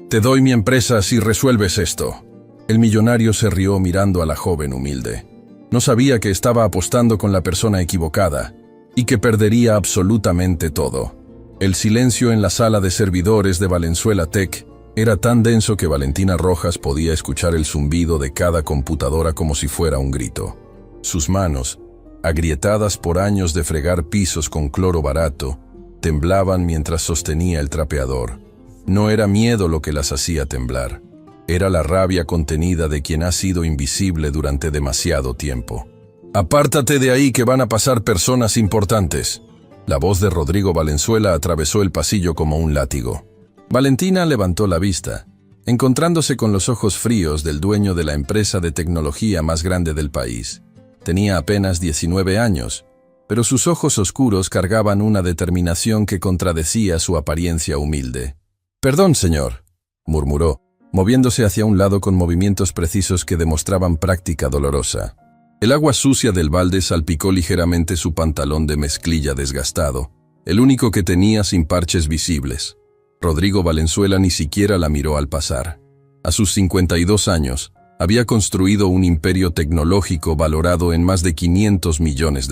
Te doy mi empresa si resuelves esto. El millonario se rió mirando a la joven humilde. No sabía que estaba apostando con la persona equivocada y que perdería absolutamente todo. El silencio en la sala de servidores de Valenzuela Tech era tan denso que Valentina Rojas podía escuchar el zumbido de cada computadora como si fuera un grito. Sus manos, agrietadas por años de fregar pisos con cloro barato, temblaban mientras sostenía el trapeador. No era miedo lo que las hacía temblar. Era la rabia contenida de quien ha sido invisible durante demasiado tiempo. «Apártate de ahí que van a pasar personas importantes». La voz de Rodrigo Valenzuela atravesó el pasillo como un látigo. Valentina levantó la vista, encontrándose con los ojos fríos del dueño de la empresa de tecnología más grande del país. Tenía apenas 19 años, pero sus ojos oscuros cargaban una determinación que contradecía su apariencia humilde. «Perdón, señor», murmuró, moviéndose hacia un lado con movimientos precisos que demostraban práctica dolorosa. El agua sucia del balde salpicó ligeramente su pantalón de mezclilla desgastado, el único que tenía sin parches visibles. Rodrigo Valenzuela ni siquiera la miró al pasar. A sus 52 años, había construido un imperio tecnológico valorado en más de $500 millones.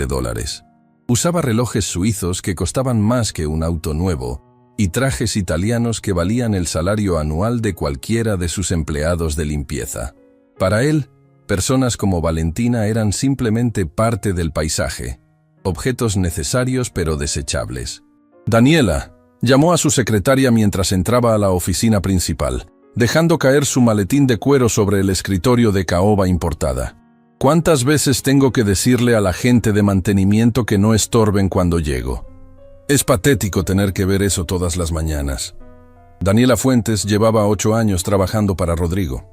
Usaba relojes suizos que costaban más que un auto nuevo y trajes italianos que valían el salario anual de cualquiera de sus empleados de limpieza. Para él, personas como Valentina eran simplemente parte del paisaje, objetos necesarios pero desechables. Daniela llamó a su secretaria mientras entraba a la oficina principal, dejando caer su maletín de cuero sobre el escritorio de caoba importada. ¿Cuántas veces tengo que decirle a la gente de mantenimiento que no estorben cuando llego? Es patético tener que ver eso todas las mañanas. Daniela Fuentes llevaba 8 años trabajando para Rodrigo.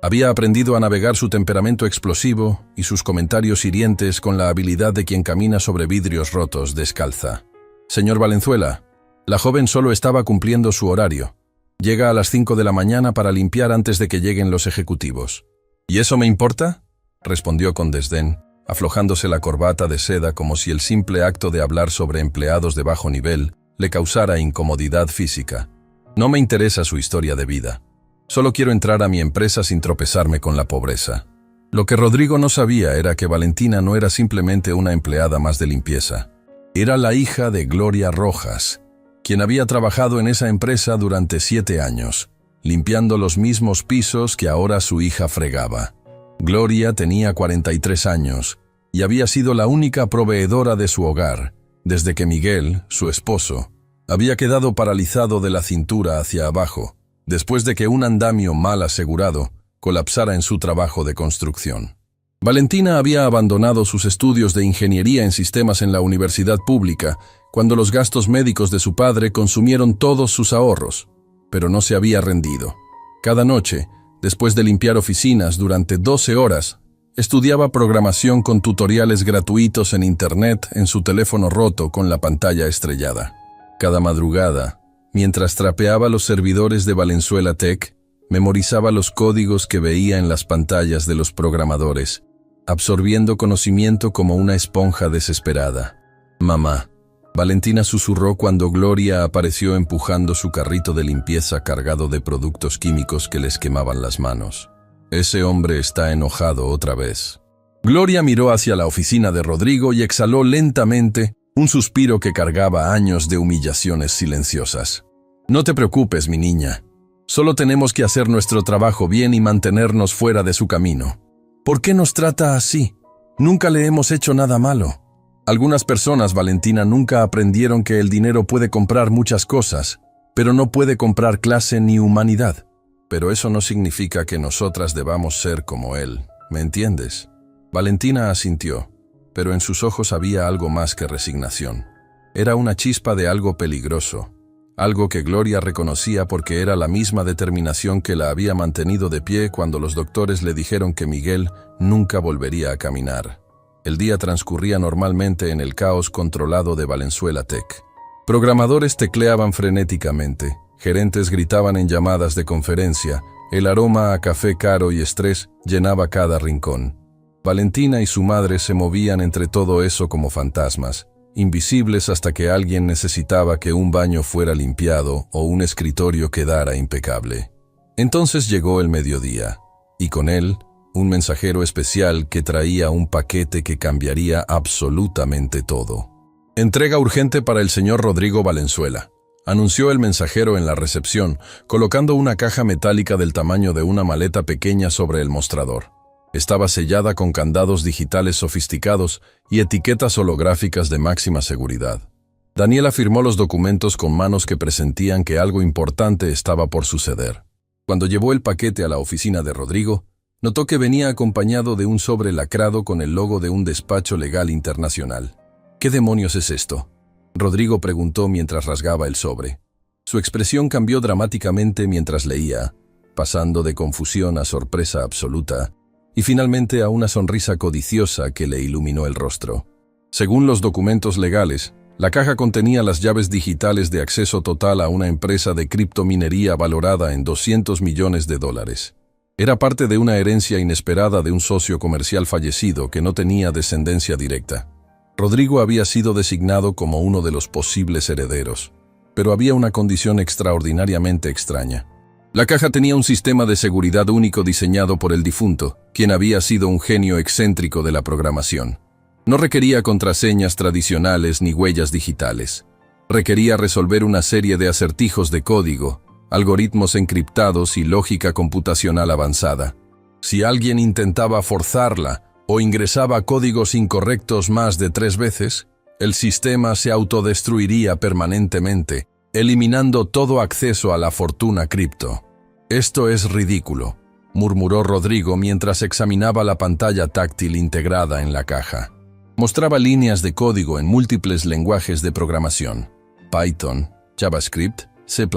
Había aprendido a navegar su temperamento explosivo y sus comentarios hirientes con la habilidad de quien camina sobre vidrios rotos descalza. «Señor Valenzuela, la joven solo estaba cumpliendo su horario. Llega a las 5 de la mañana para limpiar antes de que lleguen los ejecutivos». «¿Y eso me importa?», respondió con desdén, aflojándose la corbata de seda como si el simple acto de hablar sobre empleados de bajo nivel le causara incomodidad física. «No me interesa su historia de vida. Solo quiero entrar a mi empresa sin tropezarme con la pobreza». Lo que Rodrigo no sabía era que Valentina no era simplemente una empleada más de limpieza. Era la hija de Gloria Rojas, quien había trabajado en esa empresa durante 7 años, limpiando los mismos pisos que ahora su hija fregaba. Gloria tenía 43 años y había sido la única proveedora de su hogar, desde que Miguel, su esposo, había quedado paralizado de la cintura hacia abajo, después de que un andamio mal asegurado colapsara en su trabajo de construcción. Valentina había abandonado sus estudios de ingeniería en sistemas en la universidad pública cuando los gastos médicos de su padre consumieron todos sus ahorros, pero no se había rendido. Cada noche, después de limpiar oficinas durante 12 horas, estudiaba programación con tutoriales gratuitos en Internet en su teléfono roto con la pantalla estrellada. Cada madrugada, mientras trapeaba los servidores de Valenzuela Tech, memorizaba los códigos que veía en las pantallas de los programadores, absorbiendo conocimiento como una esponja desesperada. «Mamá», Valentina susurró cuando Gloria apareció empujando su carrito de limpieza cargado de productos químicos que les quemaban las manos. «Ese hombre está enojado otra vez». Gloria miró hacia la oficina de Rodrigo y exhaló lentamente un suspiro que cargaba años de humillaciones silenciosas. «No te preocupes, mi niña. Solo tenemos que hacer nuestro trabajo bien y mantenernos fuera de su camino». «¿Por qué nos trata así? Nunca le hemos hecho nada malo». Algunas personas, Valentina, nunca aprendieron que el dinero puede comprar muchas cosas, pero no puede comprar clase ni humanidad. Pero eso no significa que nosotras debamos ser como él, ¿me entiendes? Valentina asintió, pero en sus ojos había algo más que resignación. Era una chispa de algo peligroso, algo que Gloria reconocía porque era la misma determinación que la había mantenido de pie cuando los doctores le dijeron que Miguel nunca volvería a caminar. El día transcurría normalmente en el caos controlado de Valenzuela Tech. Programadores tecleaban frenéticamente, gerentes gritaban en llamadas de conferencia, el aroma a café caro y estrés llenaba cada rincón. Valentina y su madre se movían entre todo eso como fantasmas, invisibles hasta que alguien necesitaba que un baño fuera limpiado o un escritorio quedara impecable. Entonces llegó el mediodía, y con él, un mensajero especial que traía un paquete que cambiaría absolutamente todo. «Entrega urgente para el señor Rodrigo Valenzuela», anunció el mensajero en la recepción, colocando una caja metálica del tamaño de una maleta pequeña sobre el mostrador. Estaba sellada con candados digitales sofisticados y etiquetas holográficas de máxima seguridad. Daniela firmó los documentos con manos que presentían que algo importante estaba por suceder. Cuando llevó el paquete a la oficina de Rodrigo, notó que venía acompañado de un sobre lacrado con el logo de un despacho legal internacional. «¿Qué demonios es esto?», Rodrigo preguntó mientras rasgaba el sobre. Su expresión cambió dramáticamente mientras leía, pasando de confusión a sorpresa absoluta, y finalmente a una sonrisa codiciosa que le iluminó el rostro. Según los documentos legales, la caja contenía las llaves digitales de acceso total a una empresa de criptominería valorada en $200 millones. Era parte de una herencia inesperada de un socio comercial fallecido que no tenía descendencia directa. Rodrigo había sido designado como uno de los posibles herederos, pero había una condición extraordinariamente extraña. La caja tenía un sistema de seguridad único diseñado por el difunto, quien había sido un genio excéntrico de la programación. No requería contraseñas tradicionales ni huellas digitales. Requería resolver una serie de acertijos de código, algoritmos encriptados y lógica computacional avanzada. Si alguien intentaba forzarla o ingresaba códigos incorrectos más de 3 veces, el sistema se autodestruiría permanentemente, eliminando todo acceso a la fortuna cripto. «Esto es ridículo», murmuró Rodrigo mientras examinaba la pantalla táctil integrada en la caja. Mostraba líneas de código en múltiples lenguajes de programación: Python, JavaScript, C++,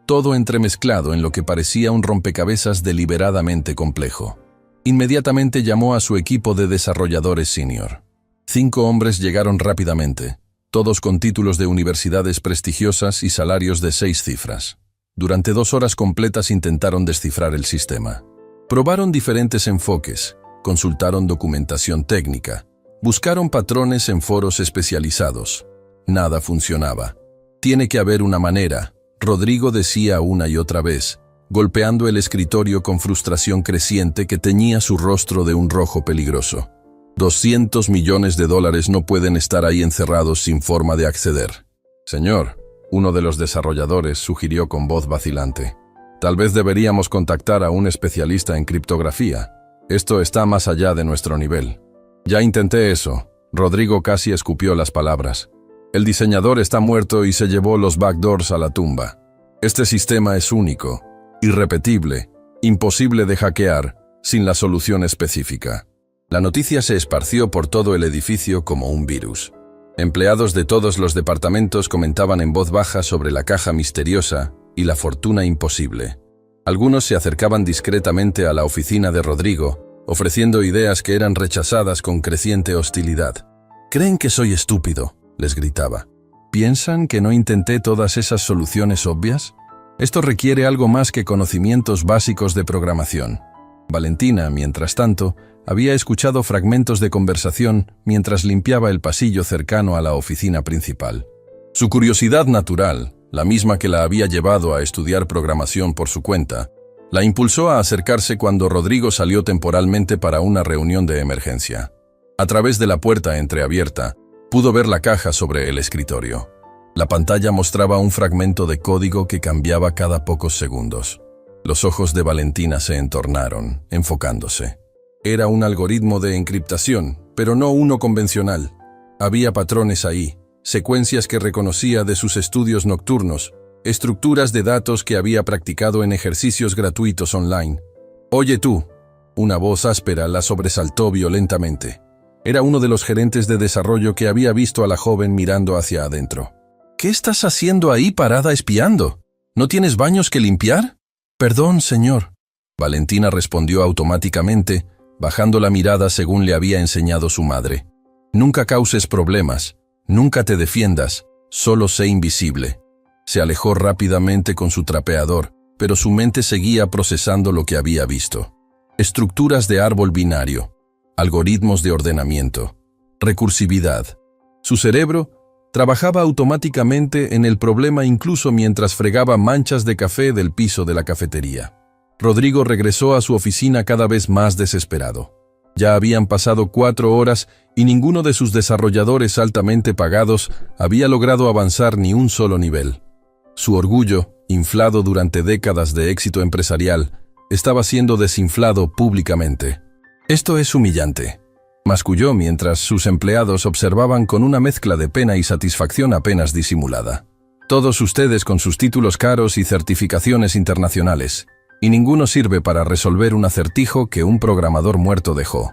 todo entremezclado en lo que parecía un rompecabezas deliberadamente complejo. Inmediatamente llamó a su equipo de desarrolladores senior. 5 hombres llegaron rápidamente, todos con títulos de universidades prestigiosas y salarios de 6 cifras. Durante 2 horas completas intentaron descifrar el sistema. Probaron diferentes enfoques, consultaron documentación técnica, buscaron patrones en foros especializados. Nada funcionaba. «Tiene que haber una manera», Rodrigo decía una y otra vez, golpeando el escritorio con frustración creciente que teñía su rostro de un rojo peligroso. $200 millones no pueden estar ahí encerrados sin forma de acceder. «Señor», uno de los desarrolladores sugirió con voz vacilante, «tal vez deberíamos contactar a un especialista en criptografía. Esto está más allá de nuestro nivel». «Ya intenté eso», Rodrigo casi escupió las palabras. «El diseñador está muerto y se llevó los backdoors a la tumba. Este sistema es único, irrepetible, imposible de hackear, sin la solución específica». La noticia se esparció por todo el edificio como un virus. Empleados de todos los departamentos comentaban en voz baja sobre la caja misteriosa y la fortuna imposible. Algunos se acercaban discretamente a la oficina de Rodrigo, ofreciendo ideas que eran rechazadas con creciente hostilidad. «Creen que soy estúpido», les gritaba. «¿Piensan que no intenté todas esas soluciones obvias? Esto requiere algo más que conocimientos básicos de programación». Valentina, mientras tanto, había escuchado fragmentos de conversación mientras limpiaba el pasillo cercano a la oficina principal. Su curiosidad natural, la misma que la había llevado a estudiar programación por su cuenta, la impulsó a acercarse cuando Rodrigo salió temporalmente para una reunión de emergencia. A través de la puerta entreabierta, pudo ver la caja sobre el escritorio. La pantalla mostraba un fragmento de código que cambiaba cada pocos segundos. Los ojos de Valentina se entornaron, enfocándose. Era un algoritmo de encriptación, pero no uno convencional. Había patrones ahí, secuencias que reconocía de sus estudios nocturnos, estructuras de datos que había practicado en ejercicios gratuitos online. «Oye tú», una voz áspera la sobresaltó violentamente. Era uno de los gerentes de desarrollo que había visto a la joven mirando hacia adentro. «¿Qué estás haciendo ahí parada espiando? ¿No tienes baños que limpiar?» «Perdón, señor», Valentina respondió automáticamente, bajando la mirada según le había enseñado su madre. «Nunca causes problemas, nunca te defiendas, solo sé invisible». Se alejó rápidamente con su trapeador, pero su mente seguía procesando lo que había visto. Estructuras de árbol binario, algoritmos de ordenamiento, recursividad. Su cerebro trabajaba automáticamente en el problema incluso mientras fregaba manchas de café del piso de la cafetería. Rodrigo regresó a su oficina cada vez más desesperado. Ya habían pasado 4 horas y ninguno de sus desarrolladores altamente pagados había logrado avanzar ni un solo nivel. Su orgullo, inflado durante décadas de éxito empresarial, estaba siendo desinflado públicamente. «Esto es humillante», masculló mientras sus empleados observaban con una mezcla de pena y satisfacción apenas disimulada. «Todos ustedes con sus títulos caros y certificaciones internacionales, y ninguno sirve para resolver un acertijo que un programador muerto dejó».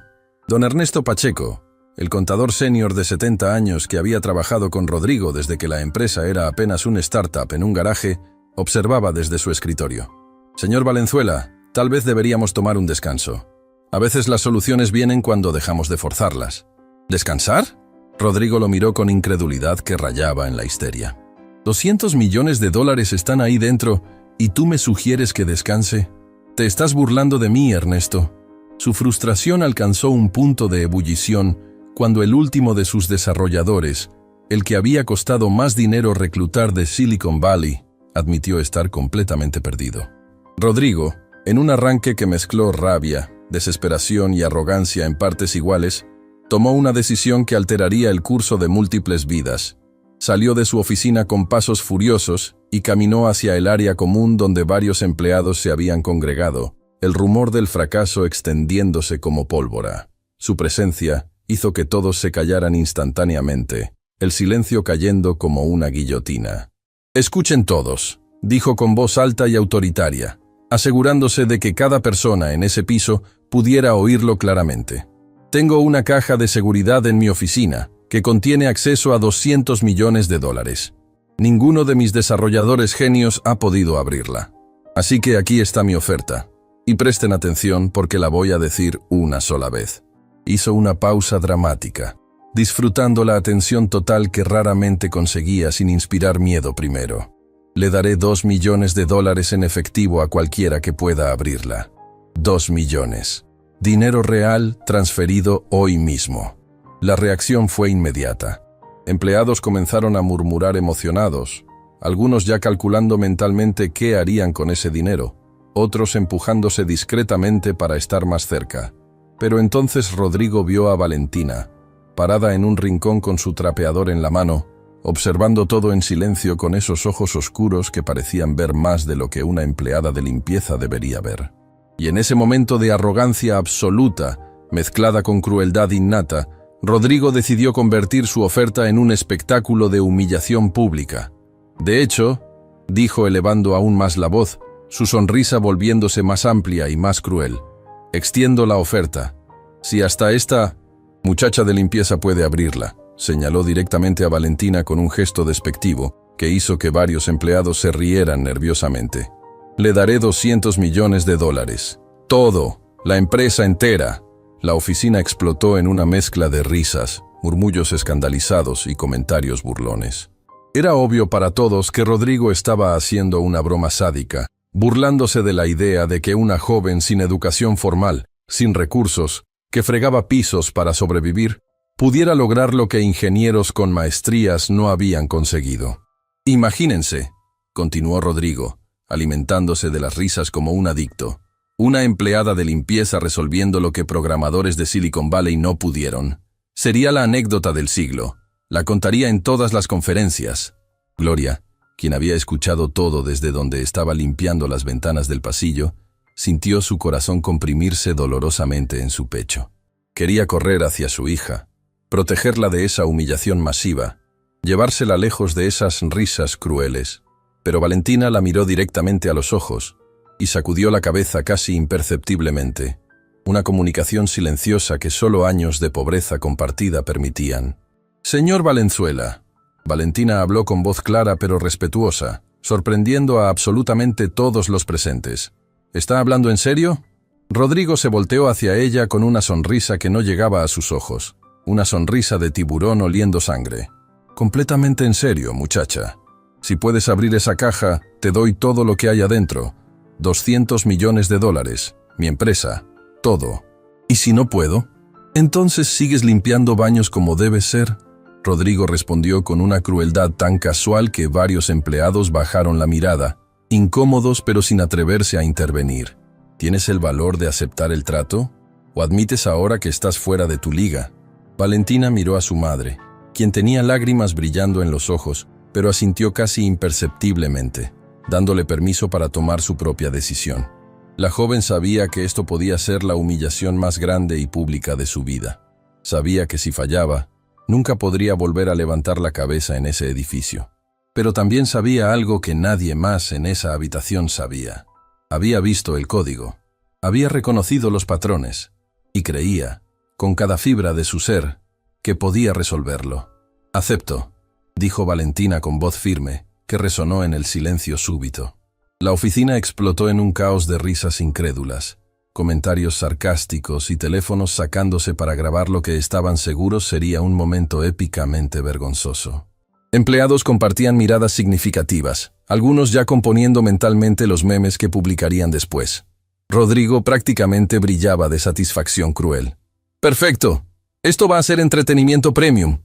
Don Ernesto Pacheco, el contador senior de 70 años que había trabajado con Rodrigo desde que la empresa era apenas un startup en un garaje, observaba desde su escritorio. «Señor Valenzuela, tal vez deberíamos tomar un descanso. A veces las soluciones vienen cuando dejamos de forzarlas». «¿Descansar?». Rodrigo lo miró con incredulidad que rayaba en la histeria. $200 millones están ahí dentro y tú me sugieres que descanse. Te estás burlando de mí, Ernesto. Su frustración alcanzó un punto de ebullición cuando el último de sus desarrolladores, el que había costado más dinero reclutar de Silicon Valley, admitió estar completamente perdido. Rodrigo, en un arranque que mezcló rabia, desesperación y arrogancia en partes iguales, tomó una decisión que alteraría el curso de múltiples vidas. Salió de su oficina con pasos furiosos y caminó hacia el área común donde varios empleados se habían congregado, el rumor del fracaso extendiéndose como pólvora. Su presencia hizo que todos se callaran instantáneamente, el silencio cayendo como una guillotina. «Escuchen todos», dijo con voz alta y autoritaria, asegurándose de que cada persona en ese piso pudiera oírlo claramente. «Tengo una caja de seguridad en mi oficina que contiene acceso a $200 millones. Ninguno de mis desarrolladores genios ha podido abrirla. Así que aquí está mi oferta. Y presten atención porque la voy a decir una sola vez». Hizo una pausa dramática, disfrutando la atención total que raramente conseguía sin inspirar miedo primero. «Le daré $2 millones en efectivo a cualquiera que pueda abrirla. 2 millones. Dinero real transferido hoy mismo». La reacción fue inmediata. Empleados comenzaron a murmurar emocionados, algunos ya calculando mentalmente qué harían con ese dinero, otros empujándose discretamente para estar más cerca. Pero entonces Rodrigo vio a Valentina, parada en un rincón con su trapeador en la mano, observando todo en silencio con esos ojos oscuros que parecían ver más de lo que una empleada de limpieza debería ver. Y en ese momento de arrogancia absoluta, mezclada con crueldad innata, Rodrigo decidió convertir su oferta en un espectáculo de humillación pública. «De hecho», dijo elevando aún más la voz, su sonrisa volviéndose más amplia y más cruel, «extiendo la oferta. Si hasta esta muchacha de limpieza puede abrirla», señaló directamente a Valentina con un gesto despectivo que hizo que varios empleados se rieran nerviosamente. «Le daré $200 millones. Todo, la empresa entera». La oficina explotó en una mezcla de risas, murmullos escandalizados y comentarios burlones. Era obvio para todos que Rodrigo estaba haciendo una broma sádica, burlándose de la idea de que una joven sin educación formal, sin recursos, que fregaba pisos para sobrevivir, pudiera lograr lo que ingenieros con maestrías no habían conseguido. «Imagínense», continuó Rodrigo, alimentándose de las risas como un adicto, «una empleada de limpieza resolviendo lo que programadores de Silicon Valley no pudieron. Sería la anécdota del siglo. La contaría en todas las conferencias». Gloria, quien había escuchado todo desde donde estaba limpiando las ventanas del pasillo, sintió su corazón comprimirse dolorosamente en su pecho. Quería correr hacia su hija, protegerla de esa humillación masiva, llevársela lejos de esas risas crueles. Pero Valentina la miró directamente a los ojos y sacudió la cabeza casi imperceptiblemente, una comunicación silenciosa que solo años de pobreza compartida permitían. «Señor Valenzuela», Valentina habló con voz clara pero respetuosa, sorprendiendo a absolutamente todos los presentes. «¿Está hablando en serio?». Rodrigo se volteó hacia ella con una sonrisa que no llegaba a sus ojos, una sonrisa de tiburón oliendo sangre. «Completamente en serio, muchacha. Si puedes abrir esa caja, te doy todo lo que hay adentro. $200 millones, mi empresa, todo. ¿Y si no puedo? Entonces sigues limpiando baños como debe ser». Rodrigo respondió con una crueldad tan casual que varios empleados bajaron la mirada, incómodos pero sin atreverse a intervenir. ¿Tienes el valor de aceptar el trato? ¿O admites ahora que estás fuera de tu liga? Valentina miró a su madre, quien tenía lágrimas brillando en los ojos, pero asintió casi imperceptiblemente, dándole permiso para tomar su propia decisión. La joven sabía que esto podía ser la humillación más grande y pública de su vida. Sabía que si fallaba, nunca podría volver a levantar la cabeza en ese edificio. Pero también sabía algo que nadie más en esa habitación sabía. Había visto el código, había reconocido los patrones, y creía, con cada fibra de su ser, que podía resolverlo. «Acepto», dijo Valentina con voz firme, que resonó en el silencio súbito. La oficina explotó en un caos de risas incrédulas, comentarios sarcásticos y teléfonos sacándose para grabar lo que estaban seguros sería un momento épicamente vergonzoso. Empleados compartían miradas significativas, algunos ya componiendo mentalmente los memes que publicarían después. Rodrigo prácticamente brillaba de satisfacción cruel. «Perfecto. Esto va a ser entretenimiento premium.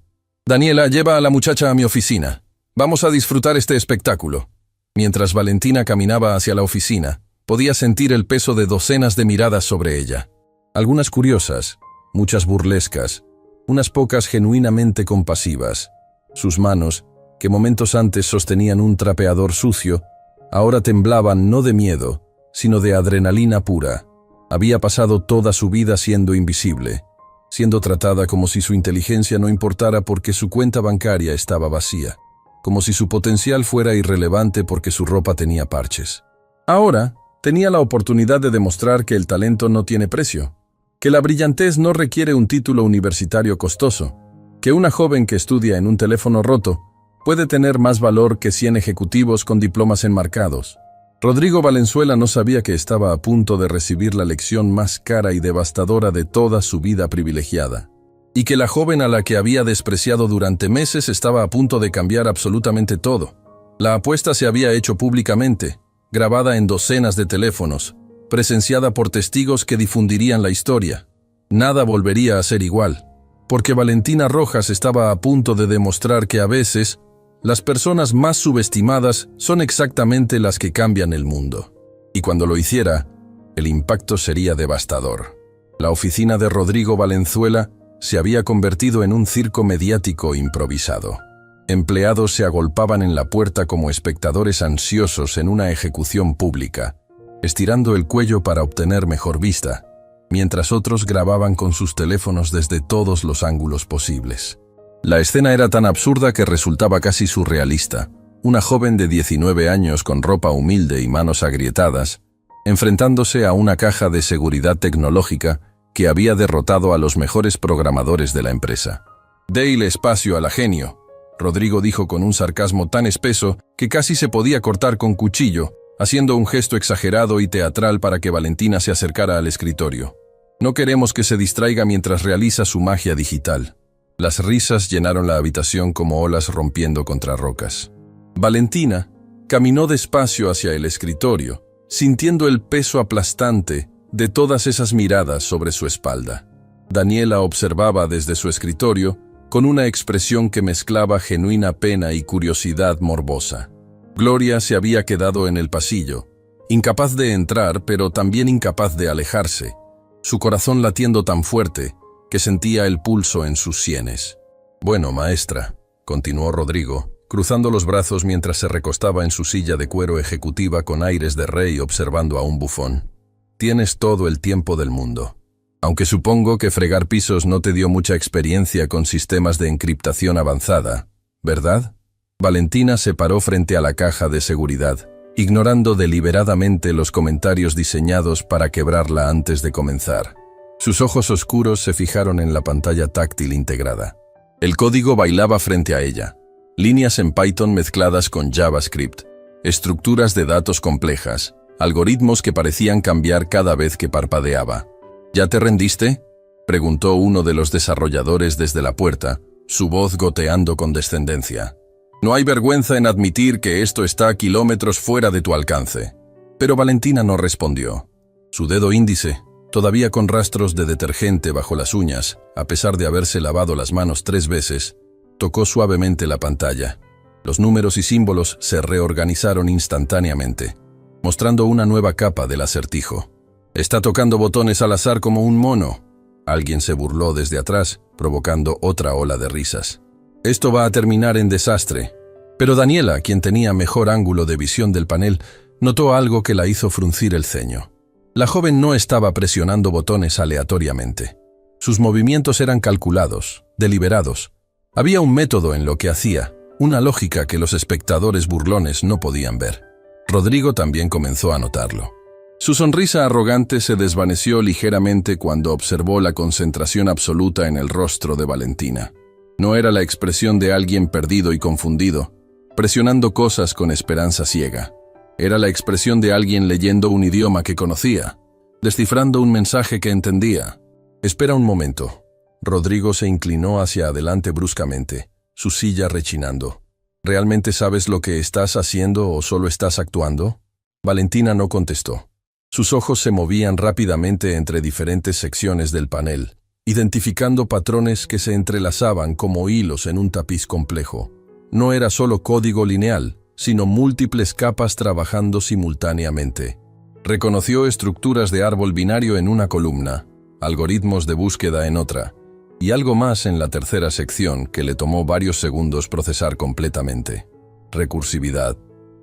Daniela, lleva a la muchacha a mi oficina. Vamos a disfrutar este espectáculo». Mientras Valentina caminaba hacia la oficina, podía sentir el peso de docenas de miradas sobre ella. Algunas curiosas, muchas burlescas, unas pocas genuinamente compasivas. Sus manos, que momentos antes sostenían un trapeador sucio, ahora temblaban no de miedo, sino de adrenalina pura. Había pasado toda su vida siendo invisible, siendo tratada como si su inteligencia no importara porque su cuenta bancaria estaba vacía, como si su potencial fuera irrelevante porque su ropa tenía parches. Ahora, tenía la oportunidad de demostrar que el talento no tiene precio, que la brillantez no requiere un título universitario costoso, que una joven que estudia en un teléfono roto puede tener más valor que 100 ejecutivos con diplomas enmarcados. Rodrigo Valenzuela no sabía que estaba a punto de recibir la lección más cara y devastadora de toda su vida privilegiada, y que la joven a la que había despreciado durante meses estaba a punto de cambiar absolutamente todo. La apuesta se había hecho públicamente, grabada en docenas de teléfonos, presenciada por testigos que difundirían la historia. Nada volvería a ser igual, porque Valentina Rojas estaba a punto de demostrar que a veces las personas más subestimadas son exactamente las que cambian el mundo. Y cuando lo hiciera, el impacto sería devastador. La oficina de Rodrigo Valenzuela se había convertido en un circo mediático improvisado. Empleados se agolpaban en la puerta como espectadores ansiosos en una ejecución pública, estirando el cuello para obtener mejor vista, mientras otros grababan con sus teléfonos desde todos los ángulos posibles. La escena era tan absurda que resultaba casi surrealista. Una joven de 19 años con ropa humilde y manos agrietadas, enfrentándose a una caja de seguridad tecnológica que había derrotado a los mejores programadores de la empresa. «Déle espacio a la genio», Rodrigo dijo con un sarcasmo tan espeso que casi se podía cortar con cuchillo, haciendo un gesto exagerado y teatral para que Valentina se acercara al escritorio. «No queremos que se distraiga mientras realiza su magia digital». Las risas llenaron la habitación como olas rompiendo contra rocas. Valentina caminó despacio hacia el escritorio, sintiendo el peso aplastante de todas esas miradas sobre su espalda. Daniela observaba desde su escritorio con una expresión que mezclaba genuina pena y curiosidad morbosa. Gloria se había quedado en el pasillo, incapaz de entrar, pero también incapaz de alejarse, su corazón latiendo tan fuerte que sentía el pulso en sus sienes. «Bueno, maestra», continuó Rodrigo, cruzando los brazos mientras se recostaba en su silla de cuero ejecutiva con aires de rey observando a un bufón. «Tienes todo el tiempo del mundo. Aunque supongo que fregar pisos no te dio mucha experiencia con sistemas de encriptación avanzada, ¿verdad?» Valentina se paró frente a la caja de seguridad, ignorando deliberadamente los comentarios diseñados para quebrarla antes de comenzar. Sus ojos oscuros se fijaron en la pantalla táctil integrada. El código bailaba frente a ella. Líneas en Python mezcladas con JavaScript, estructuras de datos complejas, algoritmos que parecían cambiar cada vez que parpadeaba. «¿Ya te rendiste?», preguntó uno de los desarrolladores desde la puerta, su voz goteando con descendencia. «No hay vergüenza en admitir que esto está a kilómetros fuera de tu alcance». Pero Valentina no respondió. Su dedo índice, todavía con rastros de detergente bajo las uñas, a pesar de haberse lavado las manos 3 veces, Tocó suavemente la pantalla. Los números y símbolos se reorganizaron instantáneamente, mostrando una nueva capa del acertijo. «Está tocando botones al azar como un mono». Alguien se burló desde atrás, provocando otra ola de risas. «Esto va a terminar en desastre». Pero Daniela, quien tenía mejor ángulo de visión del panel, notó algo que la hizo fruncir el ceño. La joven no estaba presionando botones aleatoriamente. Sus movimientos eran calculados, deliberados. Había un método en lo que hacía, una lógica que los espectadores burlones no podían ver. Rodrigo también comenzó a notarlo. Su sonrisa arrogante se desvaneció ligeramente cuando observó la concentración absoluta en el rostro de Valentina. No era la expresión de alguien perdido y confundido, presionando cosas con esperanza ciega. Era la expresión de alguien leyendo un idioma que conocía, descifrando un mensaje que entendía. «Espera un momento». Rodrigo se inclinó hacia adelante bruscamente, su silla rechinando. «¿Realmente sabes lo que estás haciendo o solo estás actuando?» Valentina no contestó. Sus ojos se movían rápidamente entre diferentes secciones del panel, identificando patrones que se entrelazaban como hilos en un tapiz complejo. No era solo código lineal, sino múltiples capas trabajando simultáneamente. Reconoció estructuras de árbol binario en una columna, algoritmos de búsqueda en otra, y algo más en la tercera sección que le tomó varios segundos procesar completamente. «Recursividad»,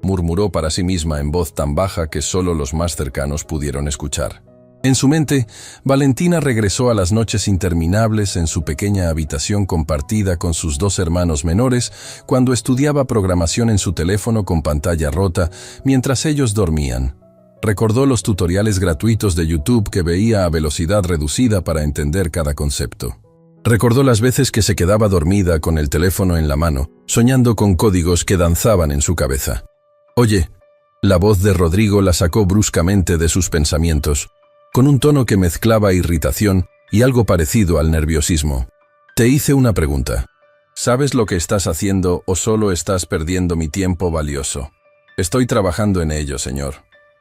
murmuró para sí misma en voz tan baja que solo los más cercanos pudieron escuchar. En su mente, Valentina regresó a las noches interminables en su pequeña habitación compartida con sus dos hermanos menores cuando estudiaba programación en su teléfono con pantalla rota mientras ellos dormían. Recordó los tutoriales gratuitos de YouTube que veía a velocidad reducida para entender cada concepto. Recordó las veces que se quedaba dormida con el teléfono en la mano, soñando con códigos que danzaban en su cabeza. «Oye», la voz de Rodrigo la sacó bruscamente de sus pensamientos, con un tono que mezclaba irritación y algo parecido al nerviosismo. «Te hice una pregunta. ¿Sabes lo que estás haciendo o solo estás perdiendo mi tiempo valioso?» «Estoy trabajando en ello, señor».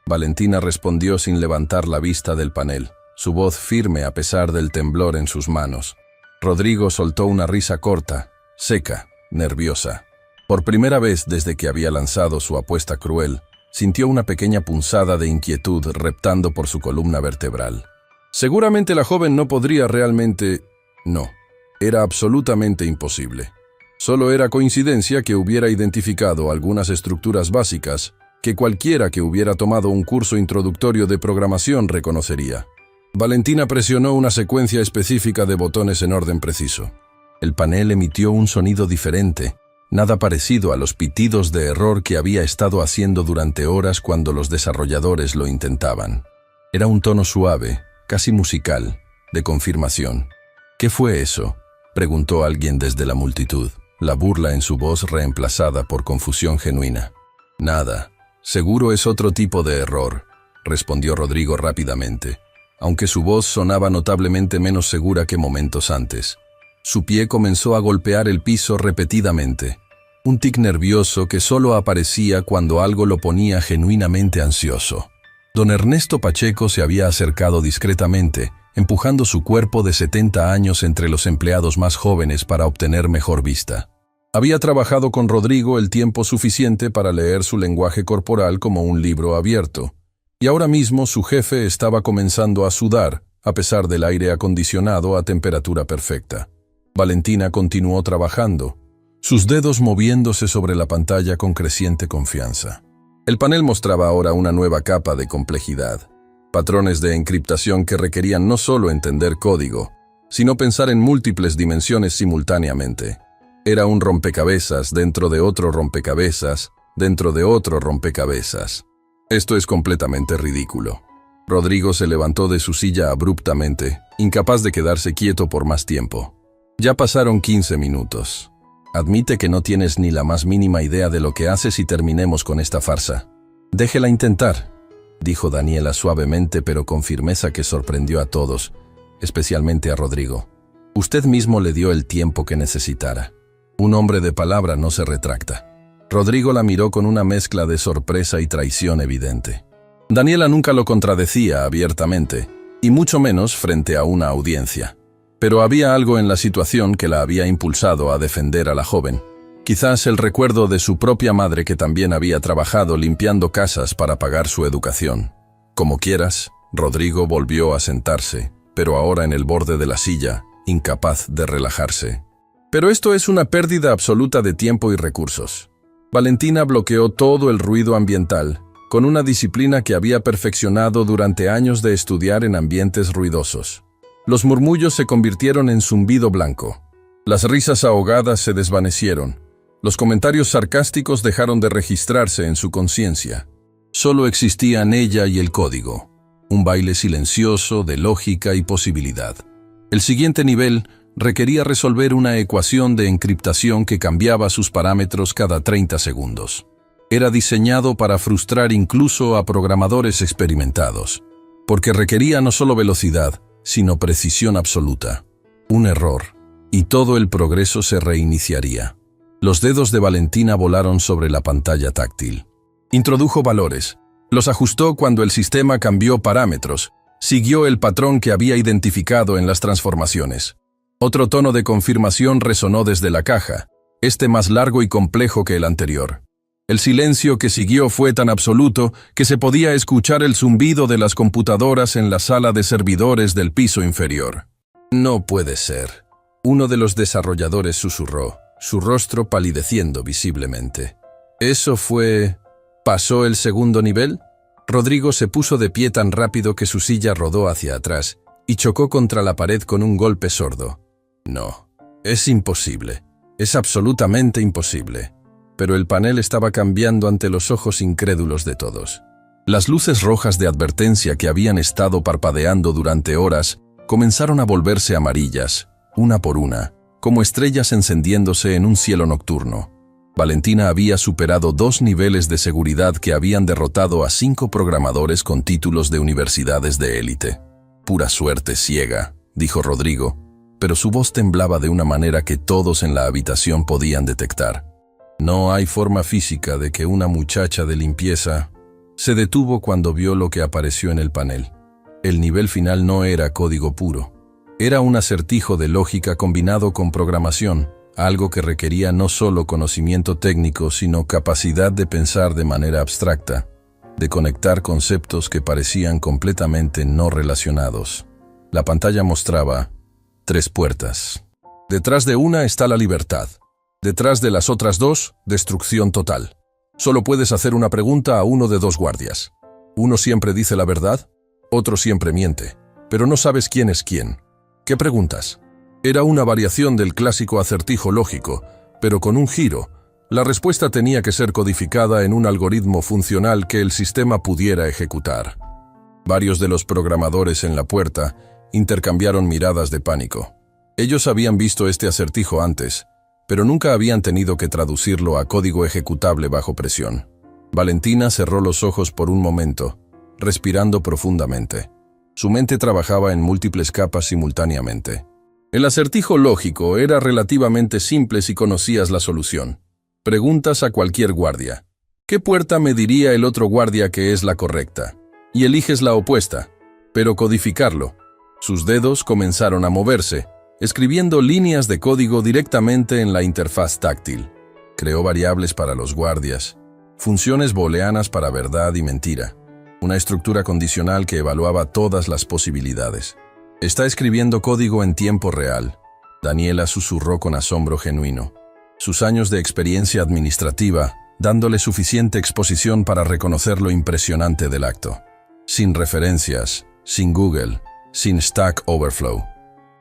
Valentina respondió sin levantar la vista del panel, su voz firme a pesar del temblor en sus manos. Rodrigo soltó una risa corta, seca, nerviosa. Por primera vez desde que había lanzado su apuesta cruel, sintió una pequeña punzada de inquietud reptando por su columna vertebral. Seguramente la joven no podría realmente... No, era absolutamente imposible. Solo era coincidencia que hubiera identificado algunas estructuras básicas que cualquiera que hubiera tomado un curso introductorio de programación reconocería. Valentina presionó una secuencia específica de botones en orden preciso. El panel emitió un sonido diferente, nada parecido a los pitidos de error que había estado haciendo durante horas cuando los desarrolladores lo intentaban. Era un tono suave, casi musical, de confirmación. «¿Qué fue eso?», preguntó alguien desde la multitud, la burla en su voz reemplazada por confusión genuina. «Nada, seguro es otro tipo de error», respondió Rodrigo rápidamente, aunque su voz sonaba notablemente menos segura que momentos antes. Su pie comenzó a golpear el piso repetidamente, un tic nervioso que solo aparecía cuando algo lo ponía genuinamente ansioso. Don Ernesto Pacheco se había acercado discretamente, empujando su cuerpo de 70 años entre los empleados más jóvenes para obtener mejor vista. Había trabajado con Rodrigo el tiempo suficiente para leer su lenguaje corporal como un libro abierto, y ahora mismo su jefe estaba comenzando a sudar, a pesar del aire acondicionado a temperatura perfecta. Valentina continuó trabajando, sus dedos moviéndose sobre la pantalla con creciente confianza. El panel mostraba ahora una nueva capa de complejidad, patrones de encriptación que requerían no solo entender código, sino pensar en múltiples dimensiones simultáneamente. Era un rompecabezas dentro de otro rompecabezas, dentro de otro rompecabezas. Esto es completamente ridículo. Rodrigo se levantó de su silla abruptamente, incapaz de quedarse quieto por más tiempo. Ya pasaron 15 minutos. Admite que no tienes ni la más mínima idea de lo que haces y terminemos con esta farsa. Déjela intentar, dijo Daniela suavemente pero con firmeza que sorprendió a todos, especialmente a Rodrigo. Usted mismo le dio el tiempo que necesitara. Un hombre de palabra no se retracta. Rodrigo la miró con una mezcla de sorpresa y traición evidente. Daniela nunca lo contradecía abiertamente, y mucho menos frente a una audiencia. Pero había algo en la situación que la había impulsado a defender a la joven. Quizás el recuerdo de su propia madre que también había trabajado limpiando casas para pagar su educación. Como quieras, Rodrigo volvió a sentarse, pero ahora en el borde de la silla, incapaz de relajarse. Pero esto es una pérdida absoluta de tiempo y recursos. Valentina bloqueó todo el ruido ambiental, con una disciplina que había perfeccionado durante años de estudiar en ambientes ruidosos. Los murmullos se convirtieron en zumbido blanco. Las risas ahogadas se desvanecieron. Los comentarios sarcásticos dejaron de registrarse en su conciencia. Solo existían ella y el código, un baile silencioso de lógica y posibilidad. El siguiente nivel requería resolver una ecuación de encriptación que cambiaba sus parámetros cada 30 segundos. Era diseñado para frustrar incluso a programadores experimentados, porque requería no solo velocidad, sino precisión absoluta. Un error, y todo el progreso se reiniciaría. Los dedos de Valentina volaron sobre la pantalla táctil. Introdujo valores, los ajustó cuando el sistema cambió parámetros, siguió el patrón que había identificado en las transformaciones. Otro tono de confirmación resonó desde la caja, este más largo y complejo que el anterior. El silencio que siguió fue tan absoluto que se podía escuchar el zumbido de las computadoras en la sala de servidores del piso inferior. No puede ser. Uno de los desarrolladores susurró, su rostro palideciendo visiblemente. ¿Eso fue... ¿Pasó el segundo nivel? Rodrigo se puso de pie tan rápido que su silla rodó hacia atrás y chocó contra la pared con un golpe sordo. No, es imposible. Es absolutamente imposible. Pero el panel estaba cambiando ante los ojos incrédulos de todos. Las luces rojas de advertencia que habían estado parpadeando durante horas comenzaron a volverse amarillas, una por una, como estrellas encendiéndose en un cielo nocturno. Valentina había superado 2 niveles de seguridad que habían derrotado a 5 programadores con títulos de universidades de élite. Pura suerte ciega, dijo Rodrigo, pero su voz temblaba de una manera que todos en la habitación podían detectar. No hay forma física de que una muchacha de limpieza... Se detuvo cuando vio lo que apareció en el panel. El nivel final no era código puro. Era un acertijo de lógica combinado con programación, algo que requería no solo conocimiento técnico, sino capacidad de pensar de manera abstracta, de conectar conceptos que parecían completamente no relacionados. La pantalla mostraba 3 puertas. Detrás de una está la libertad. Detrás de las otras 2, destrucción total. Solo puedes hacer una pregunta a uno de 2 guardias. Uno siempre dice la verdad, otro siempre miente, pero no sabes quién es quién. ¿Qué preguntas? Era una variación del clásico acertijo lógico, pero con un giro. La respuesta tenía que ser codificada en un algoritmo funcional que el sistema pudiera ejecutar. Varios de los programadores en la puerta intercambiaron miradas de pánico. Ellos habían visto este acertijo antes, pero nunca habían tenido que traducirlo a código ejecutable bajo presión. Valentina cerró los ojos por un momento, respirando profundamente. Su mente trabajaba en múltiples capas simultáneamente. El acertijo lógico era relativamente simple si conocías la solución. Preguntas a cualquier guardia. ¿Qué puerta me diría el otro guardia que es la correcta? Y eliges la opuesta, pero codificarlo. Sus dedos comenzaron a moverse, escribiendo líneas de código directamente en la interfaz táctil. Creó variables para los guardias, funciones booleanas para verdad y mentira, una estructura condicional que evaluaba todas las posibilidades. Está escribiendo código en tiempo real, Daniela susurró con asombro genuino. Sus años de experiencia administrativa, dándole suficiente exposición para reconocer lo impresionante del acto. Sin referencias, sin Google, sin Stack Overflow.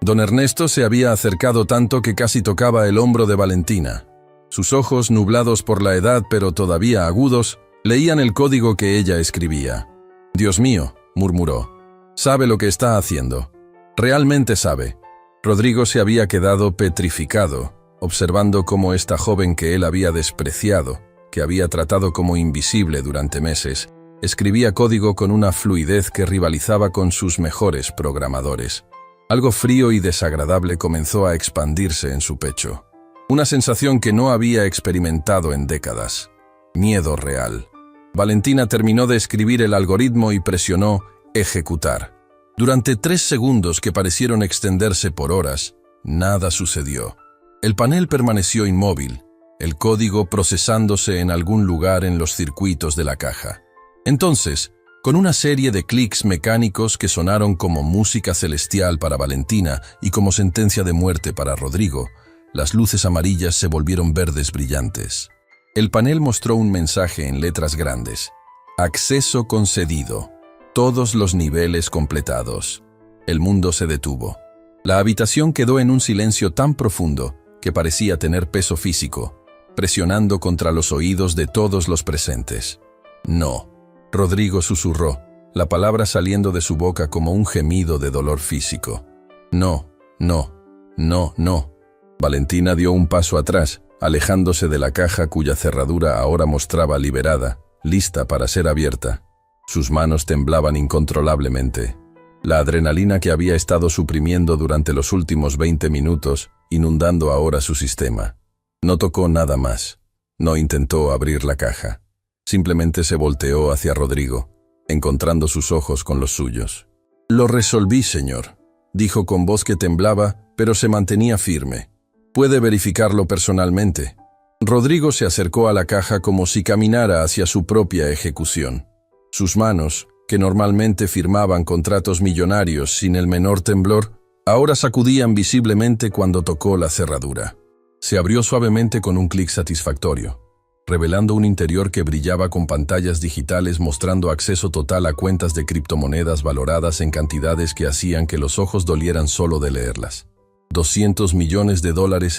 Don Ernesto se había acercado tanto que casi tocaba el hombro de Valentina. Sus ojos, nublados por la edad pero todavía agudos, leían el código que ella escribía. «Dios mío», murmuró, «sabe lo que está haciendo. Realmente sabe». Rodrigo se había quedado petrificado, observando cómo esta joven que él había despreciado, que había tratado como invisible durante meses, escribía código con una fluidez que rivalizaba con sus mejores programadores. Algo frío y desagradable comenzó a expandirse en su pecho. Una sensación que no había experimentado en décadas. Miedo real. Valentina terminó de escribir el algoritmo y presionó «Ejecutar». Durante 3 segundos que parecieron extenderse por horas, nada sucedió. El panel permaneció inmóvil, el código procesándose en algún lugar en los circuitos de la caja. Entonces, con una serie de clics mecánicos que sonaron como música celestial para Valentina y como sentencia de muerte para Rodrigo, las luces amarillas se volvieron verdes brillantes. El panel mostró un mensaje en letras grandes. Acceso concedido. Todos los niveles completados. El mundo se detuvo. La habitación quedó en un silencio tan profundo que parecía tener peso físico, presionando contra los oídos de todos los presentes. No. Rodrigo susurró, la palabra saliendo de su boca como un gemido de dolor físico. No, no, no, no. Valentina dio un paso atrás, alejándose de la caja cuya cerradura ahora mostraba liberada, lista para ser abierta. Sus manos temblaban incontrolablemente. La adrenalina que había estado suprimiendo durante los últimos 20 minutos, inundando ahora su sistema. No tocó nada más. No intentó abrir la caja. Simplemente se volteó hacia Rodrigo, encontrando sus ojos con los suyos. «Lo resolví, señor», dijo con voz que temblaba, pero se mantenía firme. «Puede verificarlo personalmente». Rodrigo se acercó a la caja como si caminara hacia su propia ejecución. Sus manos, que normalmente firmaban contratos millonarios sin el menor temblor, ahora sacudían visiblemente cuando tocó la cerradura. Se abrió suavemente con un clic satisfactorio, revelando un interior que brillaba con pantallas digitales mostrando acceso total a cuentas de criptomonedas valoradas en cantidades que hacían que los ojos dolieran solo de leerlas. $200 millones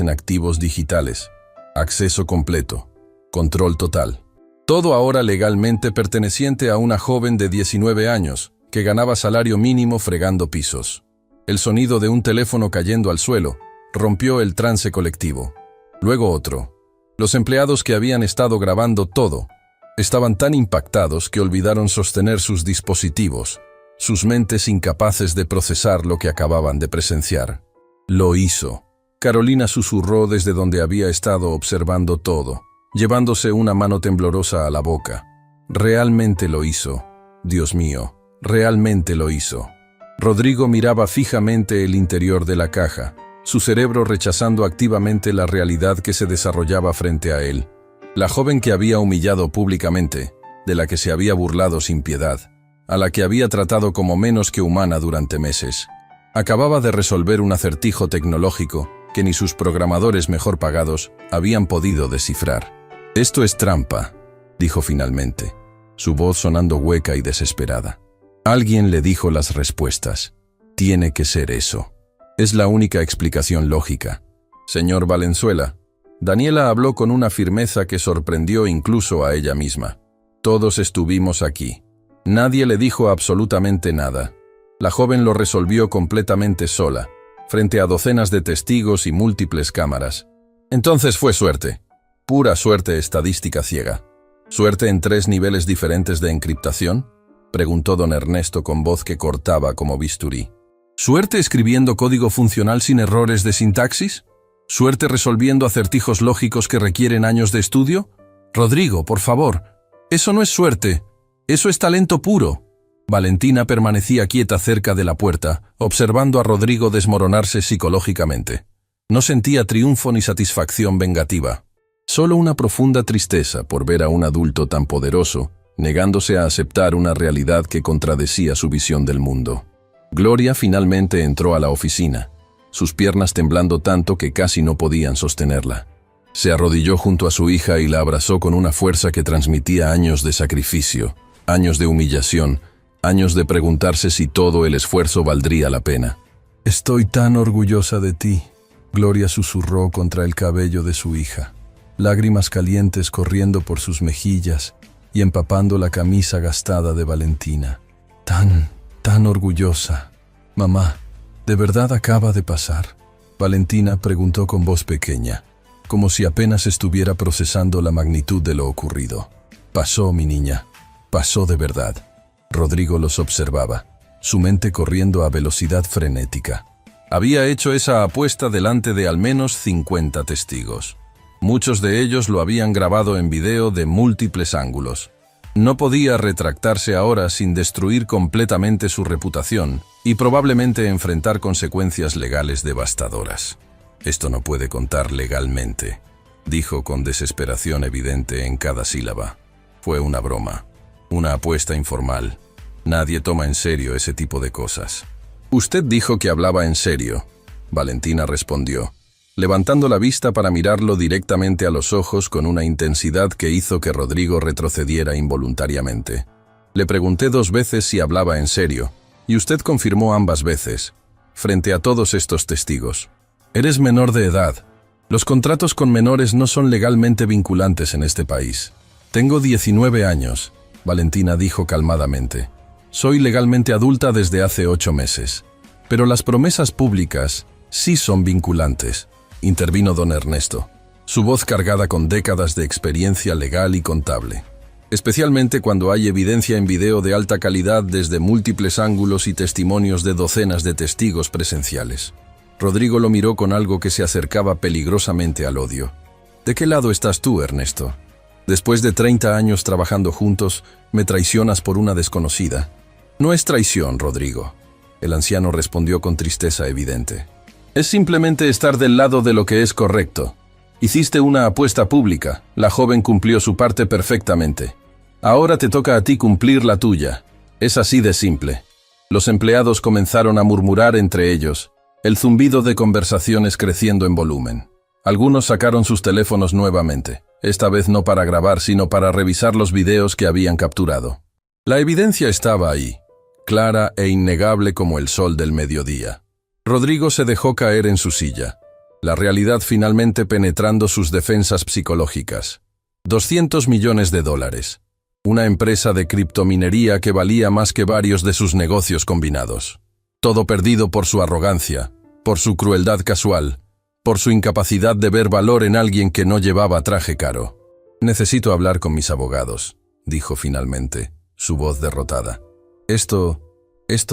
en activos digitales. Acceso completo. Control total. Todo ahora legalmente perteneciente a una joven de 19 años, que ganaba salario mínimo fregando pisos. El sonido de un teléfono cayendo al suelo rompió el trance colectivo. Luego otro. Los empleados que habían estado grabando todo estaban tan impactados que olvidaron sostener sus dispositivos, sus mentes incapaces de procesar lo que acababan de presenciar. Lo hizo. Carolina susurró desde donde había estado observando todo, llevándose una mano temblorosa a la boca. Realmente lo hizo. Dios mío, realmente lo hizo. Rodrigo miraba fijamente el interior de la caja, su cerebro rechazando activamente la realidad que se desarrollaba frente a él. La joven que había humillado públicamente, de la que se había burlado sin piedad, a la que había tratado como menos que humana durante meses, acababa de resolver un acertijo tecnológico que ni sus programadores mejor pagados habían podido descifrar. «Esto es trampa», dijo finalmente, su voz sonando hueca y desesperada. Alguien le dijo las respuestas. Tiene que ser eso. Es la única explicación lógica. Señor Valenzuela, Daniela habló con una firmeza que sorprendió incluso a ella misma. Todos estuvimos aquí. Nadie le dijo absolutamente nada. La joven lo resolvió completamente sola, frente a docenas de testigos y múltiples cámaras. Entonces fue suerte. Pura suerte estadística ciega. ¿Suerte en 3 niveles diferentes de encriptación?, preguntó don Ernesto con voz que cortaba como bisturí. ¿Suerte escribiendo código funcional sin errores de sintaxis? ¿Suerte resolviendo acertijos lógicos que requieren años de estudio? Rodrigo, por favor, eso no es suerte, eso es talento puro. Valentina permanecía quieta cerca de la puerta, observando a Rodrigo desmoronarse psicológicamente. No sentía triunfo ni satisfacción vengativa, solo una profunda tristeza por ver a un adulto tan poderoso, negándose a aceptar una realidad que contradecía su visión del mundo. Gloria finalmente entró a la oficina, sus piernas temblando tanto que casi no podían sostenerla. Se arrodilló junto a su hija y la abrazó con una fuerza que transmitía años de sacrificio, años de humillación, años de preguntarse si todo el esfuerzo valdría la pena. «Estoy tan orgullosa de ti», Gloria susurró contra el cabello de su hija, lágrimas calientes corriendo por sus mejillas y empapando la camisa gastada de Valentina. Tan orgullosa. «Mamá, ¿de verdad acaba de pasar?», Valentina preguntó con voz pequeña, como si apenas estuviera procesando la magnitud de lo ocurrido. «Pasó, mi niña, pasó de verdad». Rodrigo los observaba, su mente corriendo a velocidad frenética. Había hecho esa apuesta delante de al menos 50 testigos. Muchos de ellos lo habían grabado en video de múltiples ángulos. No podía retractarse ahora sin destruir completamente su reputación y probablemente enfrentar consecuencias legales devastadoras. Esto no puede contar legalmente, dijo con desesperación evidente en cada sílaba. Fue una broma, una apuesta informal. Nadie toma en serio ese tipo de cosas. Usted dijo que hablaba en serio, Valentina respondió, levantando la vista para mirarlo directamente a los ojos con una intensidad que hizo que Rodrigo retrocediera involuntariamente. Le pregunté 2 veces si hablaba en serio, y usted confirmó ambas veces, frente a todos estos testigos. Eres menor de edad. Los contratos con menores no son legalmente vinculantes en este país. Tengo 19 años, Valentina dijo calmadamente. Soy legalmente adulta desde hace 8 meses. Pero las promesas públicas sí son vinculantes, intervino don Ernesto, su voz cargada con décadas de experiencia legal y contable. Especialmente cuando hay evidencia en video de alta calidad desde múltiples ángulos y testimonios de docenas de testigos presenciales. Rodrigo lo miró con algo que se acercaba peligrosamente al odio. ¿De qué lado estás tú, Ernesto? Después de 30 años trabajando juntos, me traicionas por una desconocida. No es traición, Rodrigo. El anciano respondió con tristeza evidente. Es simplemente estar del lado de lo que es correcto. Hiciste una apuesta pública, la joven cumplió su parte perfectamente. Ahora te toca a ti cumplir la tuya. Es así de simple. Los empleados comenzaron a murmurar entre ellos, el zumbido de conversaciones creciendo en volumen. Algunos sacaron sus teléfonos nuevamente, esta vez no para grabar, sino para revisar los videos que habían capturado. La evidencia estaba ahí, clara e innegable como el sol del mediodía. Rodrigo se dejó caer en su silla, la realidad finalmente penetrando sus defensas psicológicas. 200 millones de dólares. Una empresa de criptominería que valía más que varios de sus negocios combinados. Todo perdido por su arrogancia, por su crueldad casual, por su incapacidad de ver valor en alguien que no llevaba traje caro. Necesito hablar con mis abogados, dijo finalmente, su voz derrotada. Esto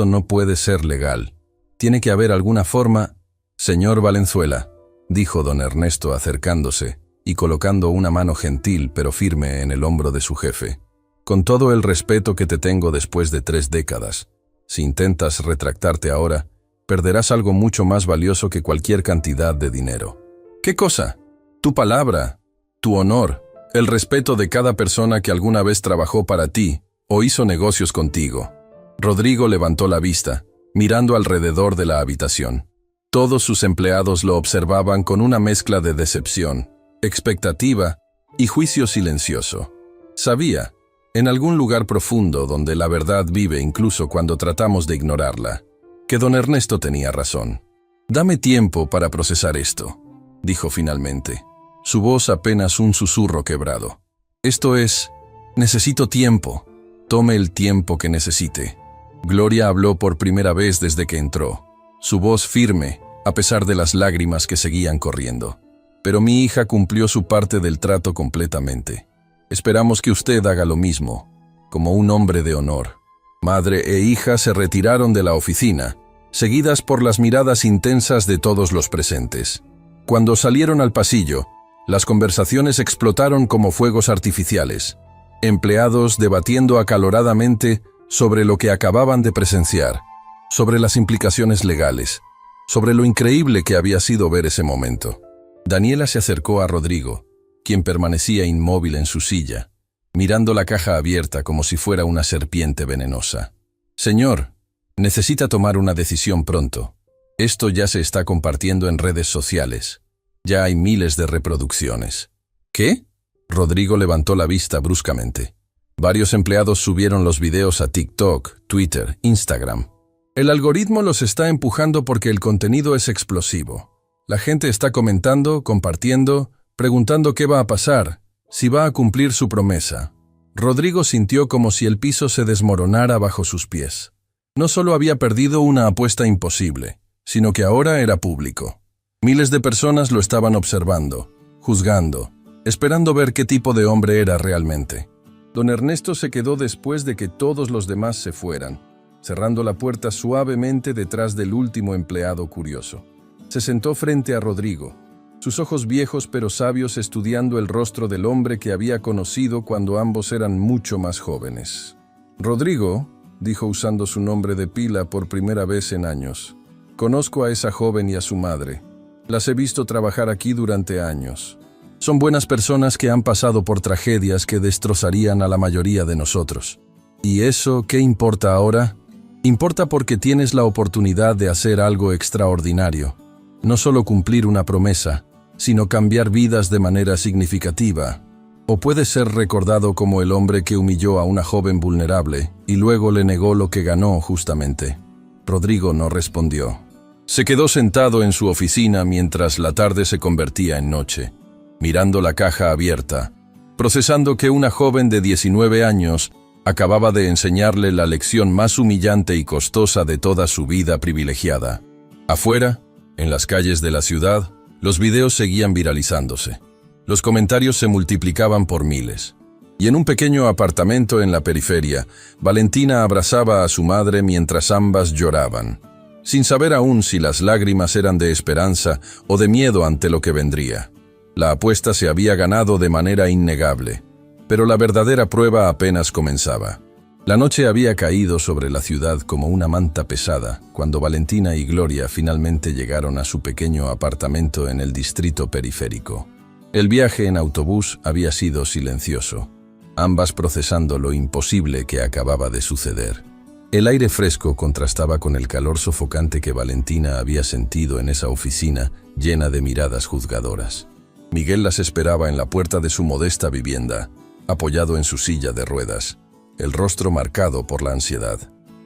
no puede ser legal. Tiene que haber alguna forma. Señor Valenzuela, dijo don Ernesto acercándose y colocando una mano gentil pero firme en el hombro de su jefe. Con todo el respeto que te tengo después de 3 décadas, si intentas retractarte ahora, perderás algo mucho más valioso que cualquier cantidad de dinero. ¿Qué cosa? Tu palabra, tu honor, el respeto de cada persona que alguna vez trabajó para ti o hizo negocios contigo. Rodrigo levantó la vista, mirando alrededor de la habitación. Todos sus empleados lo observaban con una mezcla de decepción, expectativa y juicio silencioso. Sabía, en algún lugar profundo donde la verdad vive incluso cuando tratamos de ignorarla, que don Ernesto tenía razón. Dame tiempo para procesar esto, dijo finalmente, su voz apenas un susurro quebrado. Esto es, necesito tiempo. Tome el tiempo que necesite. Gloria habló por primera vez desde que entró, su voz firme, a pesar de las lágrimas que seguían corriendo. Pero mi hija cumplió su parte del trato completamente. Esperamos que usted haga lo mismo, como un hombre de honor. Madre e hija se retiraron de la oficina, seguidas por las miradas intensas de todos los presentes. Cuando salieron al pasillo, las conversaciones explotaron como fuegos artificiales, empleados debatiendo acaloradamente sobre lo que acababan de presenciar, sobre las implicaciones legales, sobre lo increíble que había sido ver ese momento. Daniela se acercó a Rodrigo, quien permanecía inmóvil en su silla, mirando la caja abierta como si fuera una serpiente venenosa. Señor, necesita tomar una decisión pronto. Esto ya se está compartiendo en redes sociales. Ya hay miles de reproducciones. ¿Qué? Rodrigo levantó la vista bruscamente. Varios empleados subieron los videos a TikTok, Twitter, Instagram. El algoritmo los está empujando porque el contenido es explosivo. La gente está comentando, compartiendo, preguntando qué va a pasar, si va a cumplir su promesa. Rodrigo sintió como si el piso se desmoronara bajo sus pies. No solo había perdido una apuesta imposible, sino que ahora era público. Miles de personas lo estaban observando, juzgando, esperando ver qué tipo de hombre era realmente. Don Ernesto se quedó después de que todos los demás se fueran, cerrando la puerta suavemente detrás del último empleado curioso. Se sentó frente a Rodrigo, sus ojos viejos pero sabios estudiando el rostro del hombre que había conocido cuando ambos eran mucho más jóvenes. «Rodrigo», dijo usando su nombre de pila por primera vez en años. «Conozco a esa joven y a su madre. Las he visto trabajar aquí durante años. Son buenas personas que han pasado por tragedias que destrozarían a la mayoría de nosotros. ¿Y eso qué importa ahora? Importa porque tienes la oportunidad de hacer algo extraordinario. No solo cumplir una promesa, sino cambiar vidas de manera significativa. O puedes ser recordado como el hombre que humilló a una joven vulnerable y luego le negó lo que ganó justamente». Rodrigo no respondió. Se quedó sentado en su oficina mientras la tarde se convertía en noche, mirando la caja abierta, procesando que una joven de 19 años acababa de enseñarle la lección más humillante y costosa de toda su vida privilegiada. Afuera, en las calles de la ciudad, los videos seguían viralizándose. Los comentarios se multiplicaban por miles. Y en un pequeño apartamento en la periferia, Valentina abrazaba a su madre mientras ambas lloraban, sin saber aún si las lágrimas eran de esperanza o de miedo ante lo que vendría. La apuesta se había ganado de manera innegable, pero la verdadera prueba apenas comenzaba. La noche había caído sobre la ciudad como una manta pesada cuando Valentina y Gloria finalmente llegaron a su pequeño apartamento en el distrito periférico. El viaje en autobús había sido silencioso, ambas procesando lo imposible que acababa de suceder. El aire fresco contrastaba con el calor sofocante que Valentina había sentido en esa oficina llena de miradas juzgadoras. Miguel las esperaba en la puerta de su modesta vivienda, apoyado en su silla de ruedas, el rostro marcado por la ansiedad.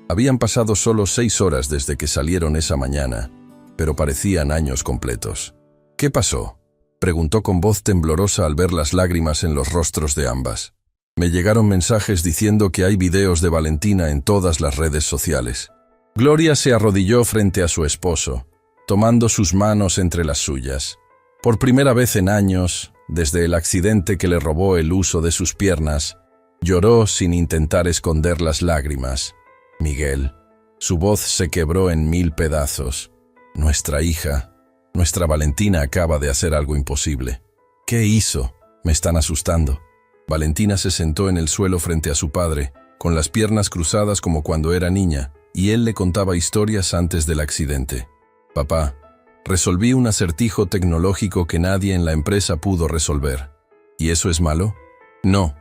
Habían pasado solo 6 horas desde que salieron esa mañana, pero parecían años completos. «¿Qué pasó?», preguntó con voz temblorosa al ver las lágrimas en los rostros de ambas. «Me llegaron mensajes diciendo que hay videos de Valentina en todas las redes sociales». Gloria se arrodilló frente a su esposo, tomando sus manos entre las suyas. Por primera vez en años, desde el accidente que le robó el uso de sus piernas, lloró sin intentar esconder las lágrimas. «Miguel», su voz se quebró en 1000 pedazos. «Nuestra hija, nuestra Valentina acaba de hacer algo imposible». «¿Qué hizo? Me están asustando». Valentina se sentó en el suelo frente a su padre, con las piernas cruzadas como cuando era niña, y él le contaba historias antes del accidente. «Papá, resolví un acertijo tecnológico que nadie en la empresa pudo resolver». «¿Y eso es malo?». «No».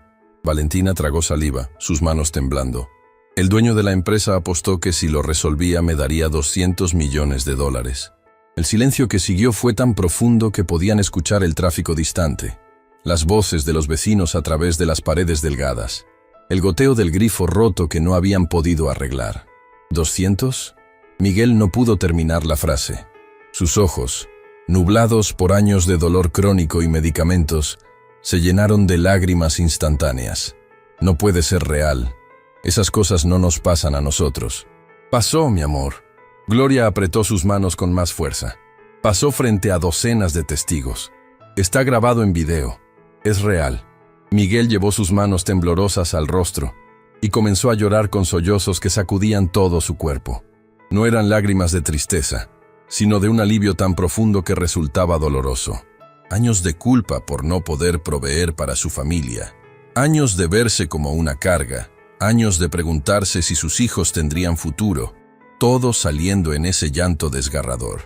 Valentina tragó saliva, sus manos temblando. «El dueño de la empresa apostó que si lo resolvía me daría $200 millones. El silencio que siguió fue tan profundo que podían escuchar el tráfico distante, las voces de los vecinos a través de las paredes delgadas, el goteo del grifo roto que no habían podido arreglar. ¿200? Miguel no pudo terminar la frase. Sus ojos, nublados por años de dolor crónico y medicamentos, se llenaron de lágrimas instantáneas. No puede ser real. Esas cosas no nos pasan a nosotros. «Pasó, mi amor». Gloria apretó sus manos con más fuerza. «Pasó frente a docenas de testigos. Está grabado en video. Es real». Miguel llevó sus manos temblorosas al rostro y comenzó a llorar con sollozos que sacudían todo su cuerpo. No eran lágrimas de tristeza, sino de un alivio tan profundo que resultaba doloroso. Años de culpa por no poder proveer para su familia. Años de verse como una carga. Años de preguntarse si sus hijos tendrían futuro. Todo saliendo en ese llanto desgarrador.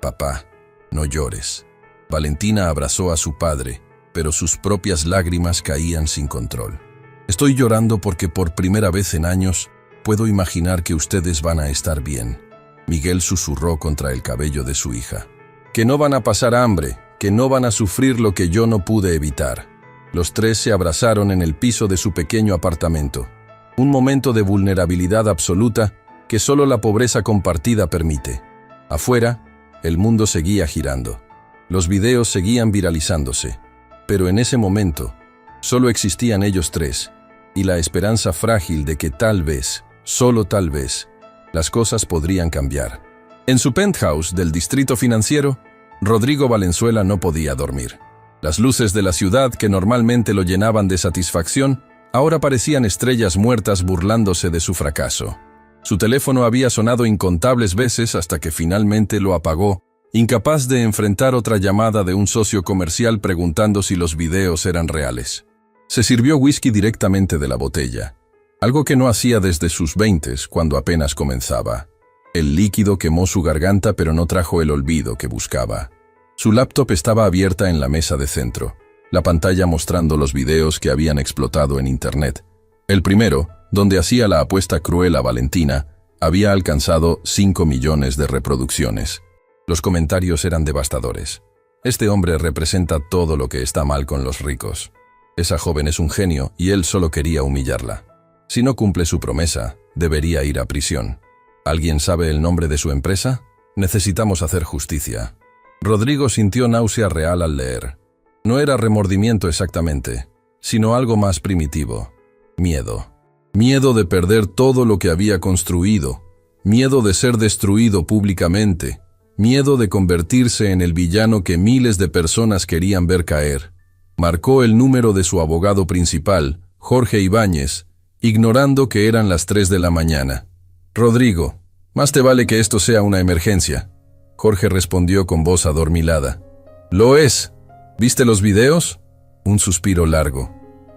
«Papá, no llores». Valentina abrazó a su padre, pero sus propias lágrimas caían sin control. «Estoy llorando porque por primera vez en años puedo imaginar que ustedes van a estar bien». Miguel susurró contra el cabello de su hija. «Que no van a pasar hambre, que no van a sufrir lo que yo no pude evitar». Los tres se abrazaron en el piso de su pequeño apartamento. Un momento de vulnerabilidad absoluta que solo la pobreza compartida permite. Afuera, el mundo seguía girando. Los videos seguían viralizándose. Pero en ese momento, solo existían ellos tres, y la esperanza frágil de que tal vez, solo tal vez, las cosas podrían cambiar. En su penthouse del distrito financiero, Rodrigo Valenzuela no podía dormir. Las luces de la ciudad que normalmente lo llenaban de satisfacción, ahora parecían estrellas muertas burlándose de su fracaso. Su teléfono había sonado incontables veces hasta que finalmente lo apagó incapaz de enfrentar otra llamada de un socio comercial preguntando si los videos eran reales. Se sirvió whisky directamente de la botella, algo que no hacía desde sus 20s cuando apenas comenzaba. El líquido quemó su garganta pero no trajo el olvido que buscaba. Su laptop estaba abierta en la mesa de centro, la pantalla mostrando los videos que habían explotado en internet. El primero, donde hacía la apuesta cruel a Valentina, había alcanzado 5 millones de reproducciones. Los comentarios eran devastadores. Este hombre representa todo lo que está mal con los ricos. Esa joven es un genio y él solo quería humillarla. Si no cumple su promesa, debería ir a prisión. ¿Alguien sabe el nombre de su empresa? Necesitamos hacer justicia. Rodrigo sintió náusea real al leer. No era remordimiento exactamente, sino algo más primitivo. Miedo. Miedo de perder todo lo que había construido. Miedo de ser destruido públicamente. Miedo de convertirse en el villano que miles de personas querían ver caer. Marcó el número de su abogado principal, Jorge Ibáñez, ignorando que eran las 3 de la mañana. «Rodrigo, más te vale que esto sea una emergencia», Jorge respondió con voz adormilada. «Lo es. ¿Viste los videos?» Un suspiro largo.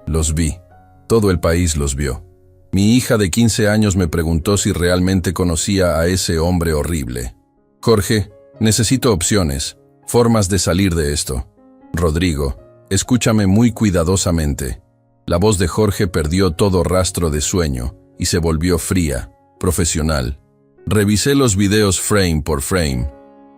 «Los vi. Todo el país los vio. Mi hija de 15 años me preguntó si realmente conocía a ese hombre horrible. Jorge, necesito opciones, formas de salir de esto. Rodrigo, escúchame muy cuidadosamente». La voz de Jorge perdió todo rastro de sueño y se volvió fría, profesional. Revisé los videos frame por frame.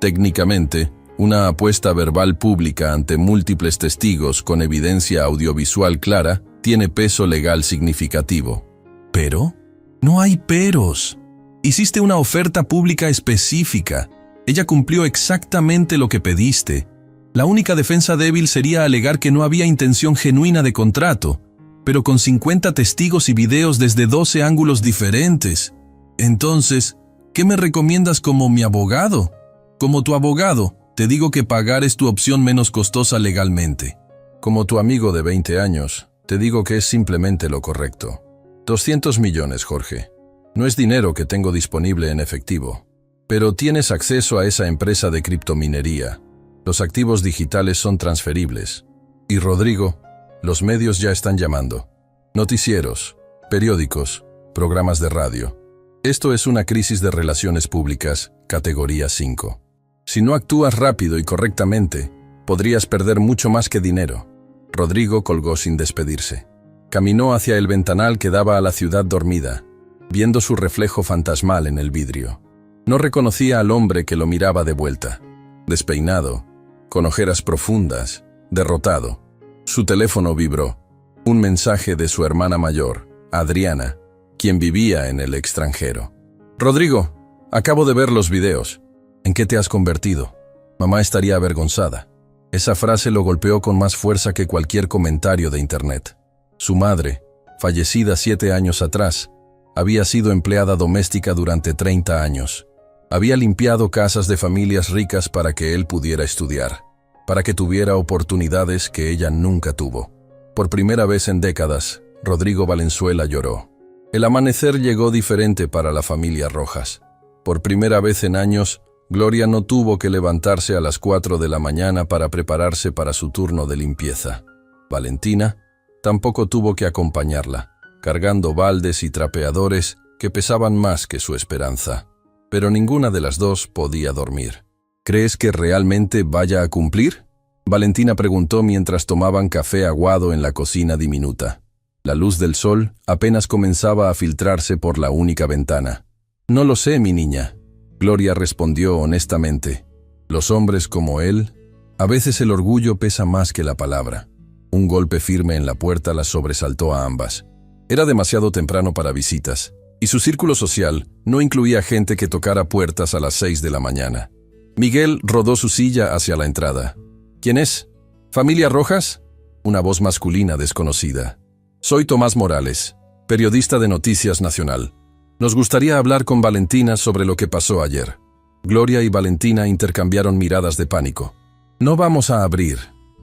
Técnicamente, una apuesta verbal pública ante múltiples testigos con evidencia audiovisual clara tiene peso legal significativo. ¿Pero? No hay peros. Hiciste una oferta pública específica. Ella cumplió exactamente lo que pediste. La única defensa débil sería alegar que no había intención genuina de contrato, pero con 50 testigos y videos desde 12 ángulos diferentes. Entonces, ¿qué me recomiendas como mi abogado? Como tu abogado, te digo que pagar es tu opción menos costosa legalmente. Como tu amigo de 20 años, te digo que es simplemente lo correcto. 200 millones, Jorge. No es dinero que tengo disponible en efectivo, pero tienes acceso a esa empresa de criptominería. Los activos digitales son transferibles. Y Rodrigo, los medios ya están llamando. Noticieros, periódicos, programas de radio. Esto es una crisis de relaciones públicas, categoría 5. Si no actúas rápido y correctamente, podrías perder mucho más que dinero. Rodrigo colgó sin despedirse. Caminó hacia el ventanal que daba a la ciudad dormida, viendo su reflejo fantasmal en el vidrio. No reconocía al hombre que lo miraba de vuelta. Despeinado, con ojeras profundas, derrotado. Su teléfono vibró. Un mensaje de su hermana mayor, Adriana, quien vivía en el extranjero. «Rodrigo, acabo de ver los videos. ¿En qué te has convertido? Mamá estaría avergonzada». Esa frase lo golpeó con más fuerza que cualquier comentario de internet. Su madre, fallecida 7 años atrás, había sido empleada doméstica durante 30 años. Había limpiado casas de familias ricas para que él pudiera estudiar, para que tuviera oportunidades que ella nunca tuvo. Por primera vez en décadas, Rodrigo Valenzuela lloró. El amanecer llegó diferente para la familia Rojas. Por primera vez en años, Gloria no tuvo que levantarse a las 4 de la mañana para prepararse para su turno de limpieza. Valentina tampoco tuvo que acompañarla, cargando baldes y trapeadores que pesaban más que su esperanza. Pero ninguna de las dos podía dormir. ¿Crees que realmente vaya a cumplir?, Valentina preguntó mientras tomaban café aguado en la cocina diminuta. La luz del sol apenas comenzaba a filtrarse por la única ventana. «No lo sé, mi niña», Gloria respondió honestamente. Los hombres como él, a veces el orgullo pesa más que la palabra. Un golpe firme en la puerta las sobresaltó a ambas. Era demasiado temprano para visitas, y su círculo social no incluía gente que tocara puertas a las 6 de la mañana. Miguel rodó su silla hacia la entrada. «¿Quién es? ¿Familia Rojas?», una voz masculina desconocida. «Soy Tomás Morales, periodista de Noticias Nacional. Nos gustaría hablar con Valentina sobre lo que pasó ayer». Gloria y Valentina intercambiaron miradas de pánico. «No vamos a abrir»,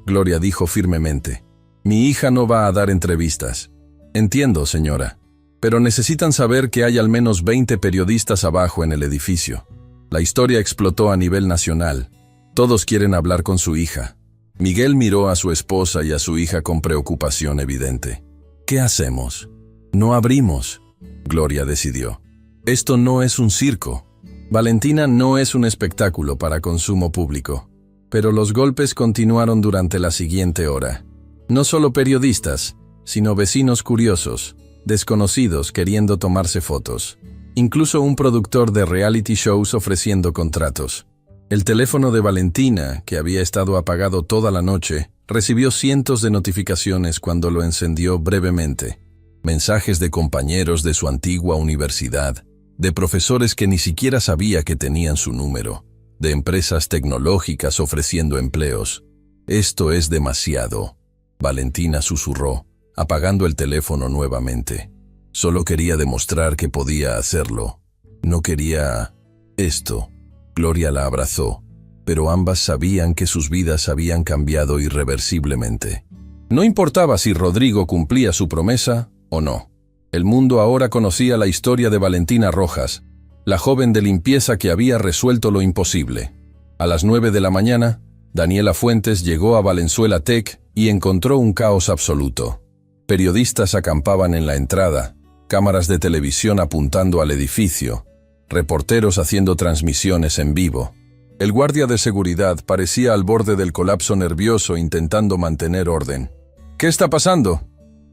Gloria dijo firmemente. «Mi hija no va a dar entrevistas». «Entiendo, señora, pero necesitan saber que hay al menos 20 periodistas abajo en el edificio. La historia explotó a nivel nacional, Todos quieren hablar con su hija. Miguel miró a su esposa y a su hija con preocupación evidente. ¿Qué hacemos? No abrimos. Gloria decidió. Esto no es un circo. Valentina no es un espectáculo para consumo público. Pero los golpes continuaron durante la siguiente hora. No solo periodistas, sino vecinos curiosos, desconocidos queriendo tomarse fotos. Incluso un productor de reality shows ofreciendo contratos. El teléfono de Valentina, que había estado apagado toda la noche, recibió cientos de notificaciones cuando lo encendió brevemente. Mensajes de compañeros de su antigua universidad, de profesores que ni siquiera sabía que tenían su número, de empresas tecnológicas ofreciendo empleos. Esto es demasiado. Valentina susurró, apagando el teléfono nuevamente. Solo quería demostrar que podía hacerlo. No quería esto. Gloria la abrazó, pero ambas sabían que sus vidas habían cambiado irreversiblemente. No importaba si Rodrigo cumplía su promesa o no. El mundo ahora conocía la historia de Valentina Rojas, la joven de limpieza que había resuelto lo imposible. A las 9 de la mañana, Daniela Fuentes llegó a Valenzuela Tech y encontró un caos absoluto. Periodistas acampaban en la entrada, cámaras de televisión apuntando al edificio, reporteros haciendo transmisiones en vivo. El guardia de seguridad parecía al borde del colapso nervioso intentando mantener orden. ¿Qué está pasando?,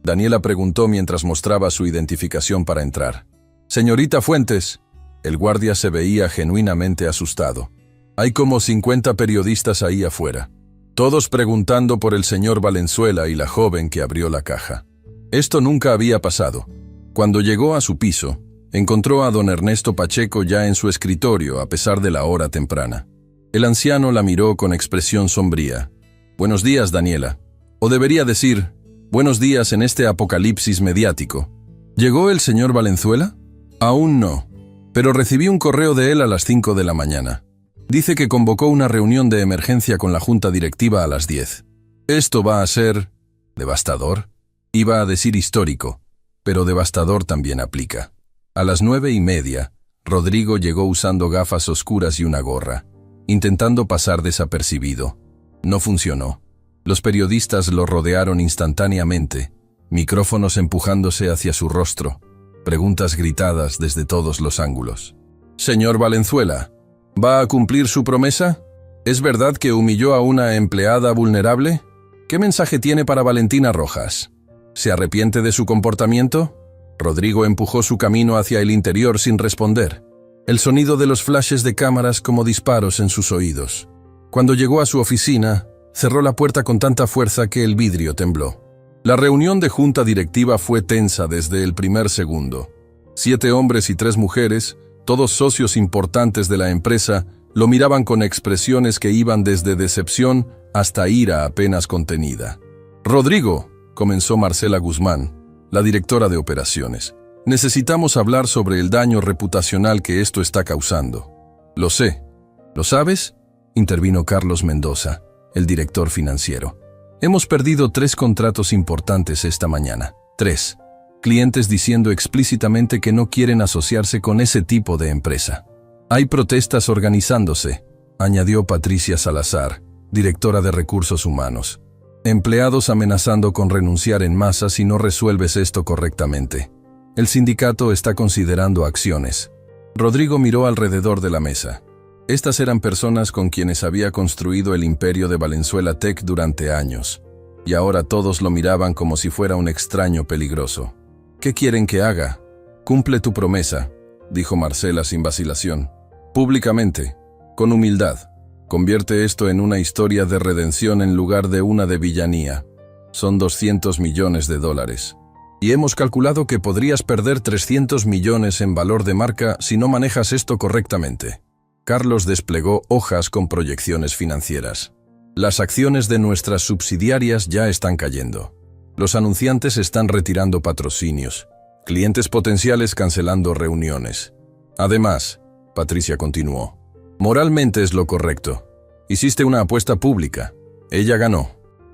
Daniela preguntó mientras mostraba su identificación para entrar. Señorita Fuentes. El guardia se veía genuinamente asustado. Hay como 50 periodistas ahí afuera, todos preguntando por el señor Valenzuela y la joven que abrió la caja. Esto nunca había pasado. Cuando llegó a su piso, encontró a don Ernesto Pacheco ya en su escritorio a pesar de la hora temprana. El anciano la miró con expresión sombría. Buenos días, Daniela. O debería decir, buenos días en este apocalipsis mediático. ¿Llegó el señor Valenzuela? Aún no, pero recibí un correo de él a las 5 de la mañana. Dice que convocó una reunión de emergencia con la junta directiva a las 10. Esto va a ser devastador. Iba a decir histórico, pero devastador también aplica. A las 9:30, Rodrigo llegó usando gafas oscuras y una gorra, intentando pasar desapercibido. No funcionó. Los periodistas lo rodearon instantáneamente, micrófonos empujándose hacia su rostro, preguntas gritadas desde todos los ángulos. Señor Valenzuela, ¿va a cumplir su promesa? ¿Es verdad que humilló a una empleada vulnerable? ¿Qué mensaje tiene para Valentina Rojas? ¿Se arrepiente de su comportamiento? Rodrigo empujó su camino hacia el interior sin responder. El sonido de los flashes de cámaras como disparos en sus oídos. Cuando llegó a su oficina, cerró la puerta con tanta fuerza que el vidrio tembló. La reunión de junta directiva fue tensa desde el primer segundo. 7 hombres y 3 mujeres, todos socios importantes de la empresa, lo miraban con expresiones que iban desde decepción hasta ira apenas contenida. Rodrigo, comenzó Marcela Guzmán, la directora de operaciones. Necesitamos hablar sobre el daño reputacional que esto está causando. Lo sé. ¿Lo sabes?, intervino Carlos Mendoza, el director financiero. Hemos perdido 3 contratos importantes esta mañana. 3. Clientes diciendo explícitamente que no quieren asociarse con ese tipo de empresa. Hay protestas organizándose, añadió Patricia Salazar, directora de Recursos Humanos. Empleados amenazando con renunciar en masa si no resuelves esto correctamente. El sindicato está considerando acciones. Rodrigo miró alrededor de la mesa. Estas eran personas con quienes había construido el imperio de Valenzuela Tech durante años, y ahora todos lo miraban como si fuera un extraño peligroso. ¿Qué quieren que haga? Cumple tu promesa, dijo Marcela sin vacilación. Públicamente, con humildad. Convierte esto en una historia de redención en lugar de una de villanía. Son $200 millones. Y hemos calculado que podrías perder 300 millones en valor de marca si no manejas esto correctamente. Carlos desplegó hojas con proyecciones financieras. Las acciones de nuestras subsidiarias ya están cayendo. Los anunciantes están retirando patrocinios. Clientes potenciales cancelando reuniones. Además, Patricia continuó, moralmente es lo correcto. Hiciste una apuesta pública. Ella ganó.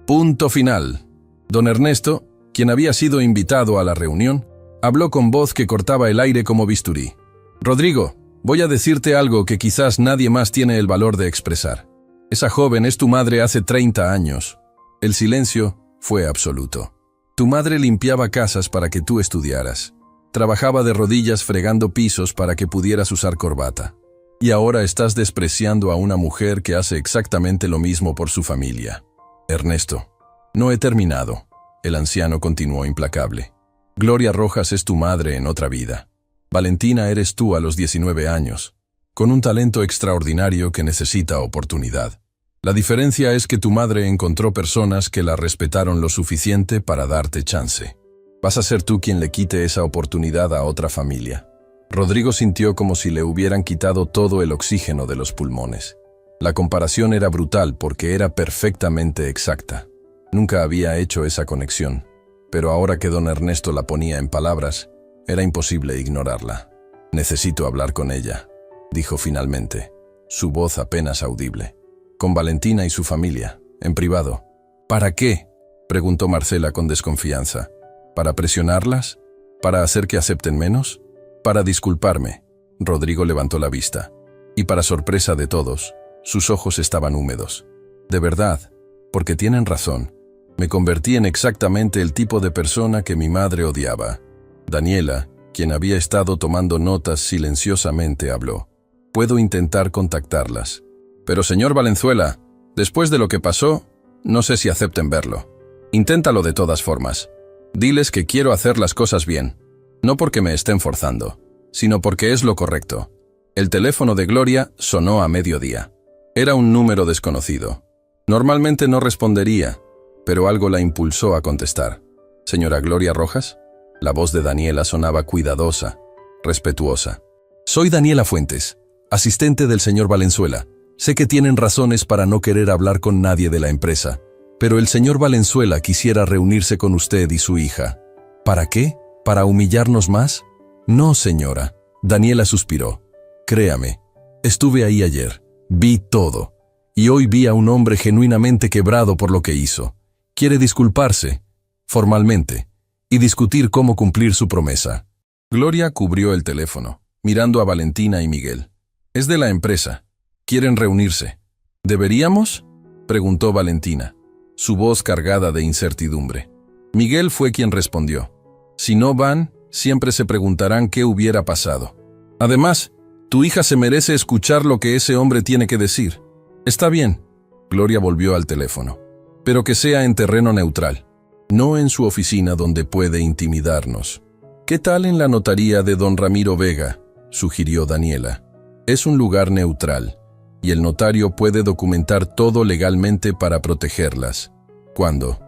Punto final. Don Ernesto, quien había sido invitado a la reunión, habló con voz que cortaba el aire como bisturí. Rodrigo, voy a decirte algo que quizás nadie más tiene el valor de expresar. Esa joven es tu madre hace 30 años. El silencio fue absoluto. Tu madre limpiaba casas para que tú estudiaras. Trabajaba de rodillas fregando pisos para que pudieras usar corbata. Y ahora estás despreciando a una mujer que hace exactamente lo mismo por su familia. Ernesto, no he terminado. El anciano continuó implacable. Gloria Rojas es tu madre en otra vida. Valentina eres tú a los 19 años, con un talento extraordinario que necesita oportunidad. La diferencia es que tu madre encontró personas que la respetaron lo suficiente para darte chance. Vas a ser tú quien le quite esa oportunidad a otra familia. Rodrigo sintió como si le hubieran quitado todo el oxígeno de los pulmones. La comparación era brutal porque era perfectamente exacta. Nunca había hecho esa conexión, pero ahora que don Ernesto la ponía en palabras, era imposible ignorarla. Necesito hablar con ella, dijo finalmente, su voz apenas audible. Con Valentina y su familia, en privado. ¿Para qué?, preguntó Marcela con desconfianza. ¿Para presionarlas? ¿Para hacer que acepten menos? Para disculparme. Rodrigo levantó la vista. Y para sorpresa de todos, sus ojos estaban húmedos. De verdad, porque tienen razón. Me convertí en exactamente el tipo de persona que mi madre odiaba. Daniela, quien había estado tomando notas silenciosamente, habló. Puedo intentar contactarlas. Pero señor Valenzuela, después de lo que pasó, no sé si acepten verlo. Inténtalo de todas formas. Diles que quiero hacer las cosas bien. No porque me estén forzando, sino porque es lo correcto. El teléfono de Gloria sonó a mediodía. Era un número desconocido. Normalmente no respondería, pero algo la impulsó a contestar. ¿Señora Gloria Rojas? La voz de Daniela sonaba cuidadosa, respetuosa. Soy Daniela Fuentes, asistente del señor Valenzuela. Sé que tienen razones para no querer hablar con nadie de la empresa, pero el señor Valenzuela quisiera reunirse con usted y su hija. ¿Para qué? ¿Para humillarnos más? No, señora. Daniela suspiró. Créame, estuve ahí ayer, vi todo, y hoy vi a un hombre genuinamente quebrado por lo que hizo. Quiere disculparse, formalmente, y discutir cómo cumplir su promesa. Gloria cubrió el teléfono, mirando a Valentina y Miguel. Es de la empresa. Quieren reunirse. ¿Deberíamos?, preguntó Valentina, su voz cargada de incertidumbre. Miguel fue quien respondió. Si no van, siempre se preguntarán qué hubiera pasado. Además, tu hija se merece escuchar lo que ese hombre tiene que decir. Está bien. Gloria volvió al teléfono. Pero que sea en terreno neutral, no en su oficina donde puede intimidarnos. ¿Qué tal en la notaría de don Ramiro Vega?, sugirió Daniela. Es un lugar neutral, y el notario puede documentar todo legalmente para protegerlas. ¿Cuándo?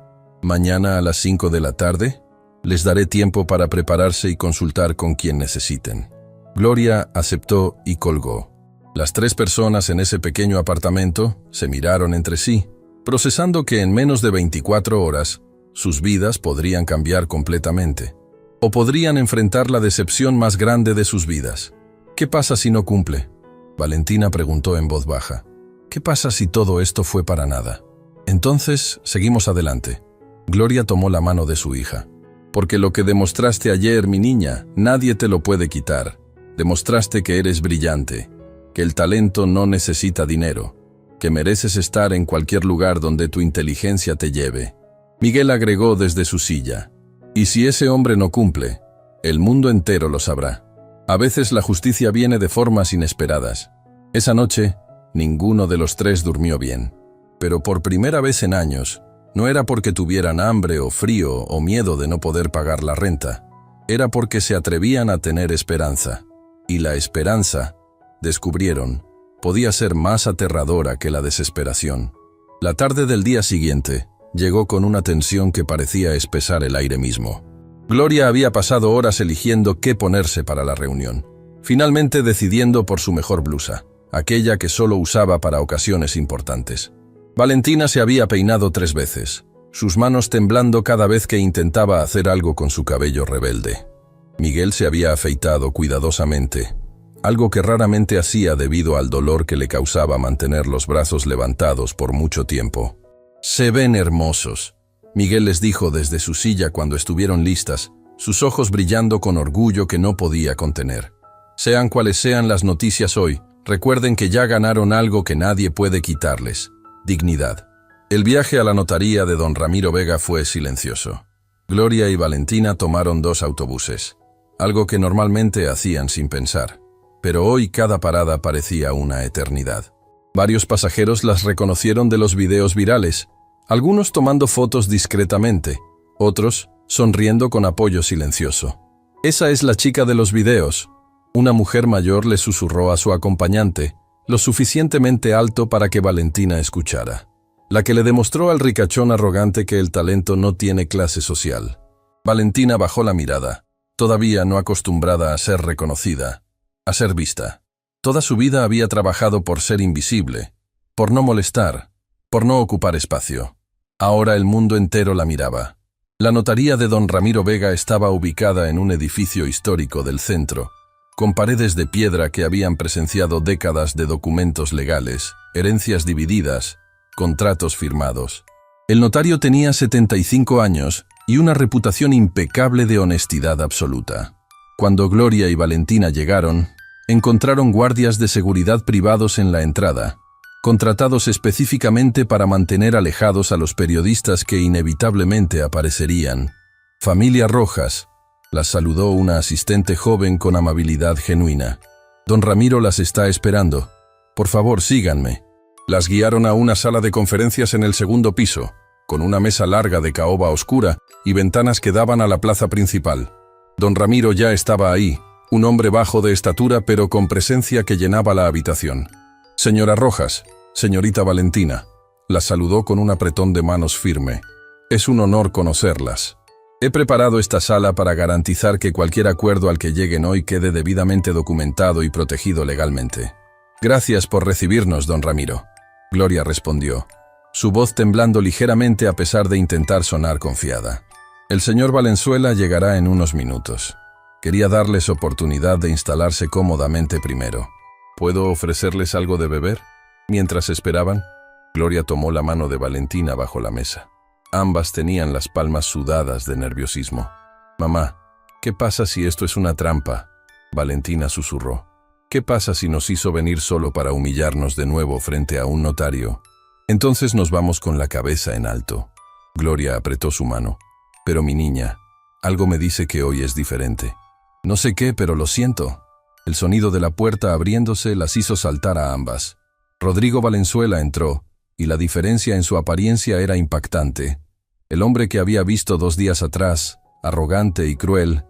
¿Mañana a las 5 de la tarde? Les daré tiempo para prepararse y consultar con quien necesiten. Gloria aceptó y colgó. Las 3 personas en ese pequeño apartamento se miraron entre sí, procesando que en menos de 24 horas sus vidas podrían cambiar completamente, o podrían enfrentar la decepción más grande de sus vidas. ¿Qué pasa si no cumple?, Valentina preguntó en voz baja. ¿Qué pasa si todo esto fue para nada? Entonces, seguimos adelante. Gloria tomó la mano de su hija. Porque lo que demostraste ayer, mi niña, nadie te lo puede quitar. Demostraste que eres brillante, que el talento no necesita dinero, que mereces estar en cualquier lugar donde tu inteligencia te lleve. Miguel agregó desde su silla. Y si ese hombre no cumple, el mundo entero lo sabrá. A veces la justicia viene de formas inesperadas. Esa noche, ninguno de los 3 durmió bien. Pero por primera vez en años, no era porque tuvieran hambre o frío o miedo de no poder pagar la renta. Era porque se atrevían a tener esperanza. Y la esperanza, descubrieron, podía ser más aterradora que la desesperación. La tarde del día siguiente llegó con una tensión que parecía espesar el aire mismo. Gloria había pasado horas eligiendo qué ponerse para la reunión, finalmente decidiendo por su mejor blusa, aquella que solo usaba para ocasiones importantes. Valentina se había peinado 3 veces, sus manos temblando cada vez que intentaba hacer algo con su cabello rebelde. Miguel se había afeitado cuidadosamente, algo que raramente hacía debido al dolor que le causaba mantener los brazos levantados por mucho tiempo. «Se ven hermosos», Miguel les dijo desde su silla cuando estuvieron listas, sus ojos brillando con orgullo que no podía contener. Sean cuales sean las noticias hoy, Recuerden que ya ganaron algo que nadie puede quitarles: dignidad. El viaje a la notaría de don Ramiro Vega fue silencioso. Gloria y Valentina tomaron 2 autobuses, algo que normalmente hacían sin pensar, pero hoy cada parada parecía una eternidad. Varios pasajeros las reconocieron de los videos virales, algunos tomando fotos discretamente, otros sonriendo con apoyo silencioso. «Esa es la chica de los videos», una mujer mayor le susurró a su acompañante, lo suficientemente alto para que Valentina escuchara. La que le demostró al ricachón arrogante que el talento no tiene clase social. Valentina bajó la mirada, todavía no acostumbrada a ser reconocida, a ser vista. Toda su vida había trabajado por ser invisible, por no molestar, por no ocupar espacio. Ahora el mundo entero la miraba. La notaría de don Ramiro Vega estaba ubicada en un edificio histórico del centro, con paredes de piedra que habían presenciado décadas de documentos legales, herencias divididas, contratos firmados. El notario tenía 75 años y una reputación impecable de honestidad absoluta. Cuando Gloria y Valentina llegaron, encontraron guardias de seguridad privados en la entrada, contratados específicamente para mantener alejados a los periodistas que inevitablemente aparecerían. «Familia Rojas», las saludó una asistente joven con amabilidad genuina. «Don Ramiro las está esperando. Por favor, síganme». Las guiaron a una sala de conferencias en el 2º piso, con una mesa larga de caoba oscura y ventanas que daban a la plaza principal. Don Ramiro ya estaba ahí, un hombre bajo de estatura pero con presencia que llenaba la habitación. «Señora Rojas, señorita Valentina», las saludó con un apretón de manos firme. «Es un honor conocerlas. He preparado esta sala para garantizar que cualquier acuerdo al que lleguen hoy quede debidamente documentado y protegido legalmente». «Gracias por recibirnos, don Ramiro», Gloria respondió, su voz temblando ligeramente a pesar de intentar sonar confiada. «El señor Valenzuela llegará en unos minutos. Quería darles oportunidad de instalarse cómodamente primero. ¿Puedo ofrecerles algo de beber?» Mientras esperaban, Gloria tomó la mano de Valentina bajo la mesa. Ambas tenían las palmas sudadas de nerviosismo. «Mamá, ¿qué pasa si esto es una trampa?», Valentina susurró. «¿Qué pasa si nos hizo venir solo para humillarnos de nuevo frente a un notario? Entonces nos vamos con la cabeza en alto». Gloria apretó su mano. «Pero mi niña, algo me dice que hoy es diferente. No sé qué, pero lo siento». El sonido de la puerta abriéndose las hizo saltar a ambas. Rodrigo Valenzuela entró, y la diferencia en su apariencia era impactante. El hombre que había visto 2 días atrás, arrogante y cruel,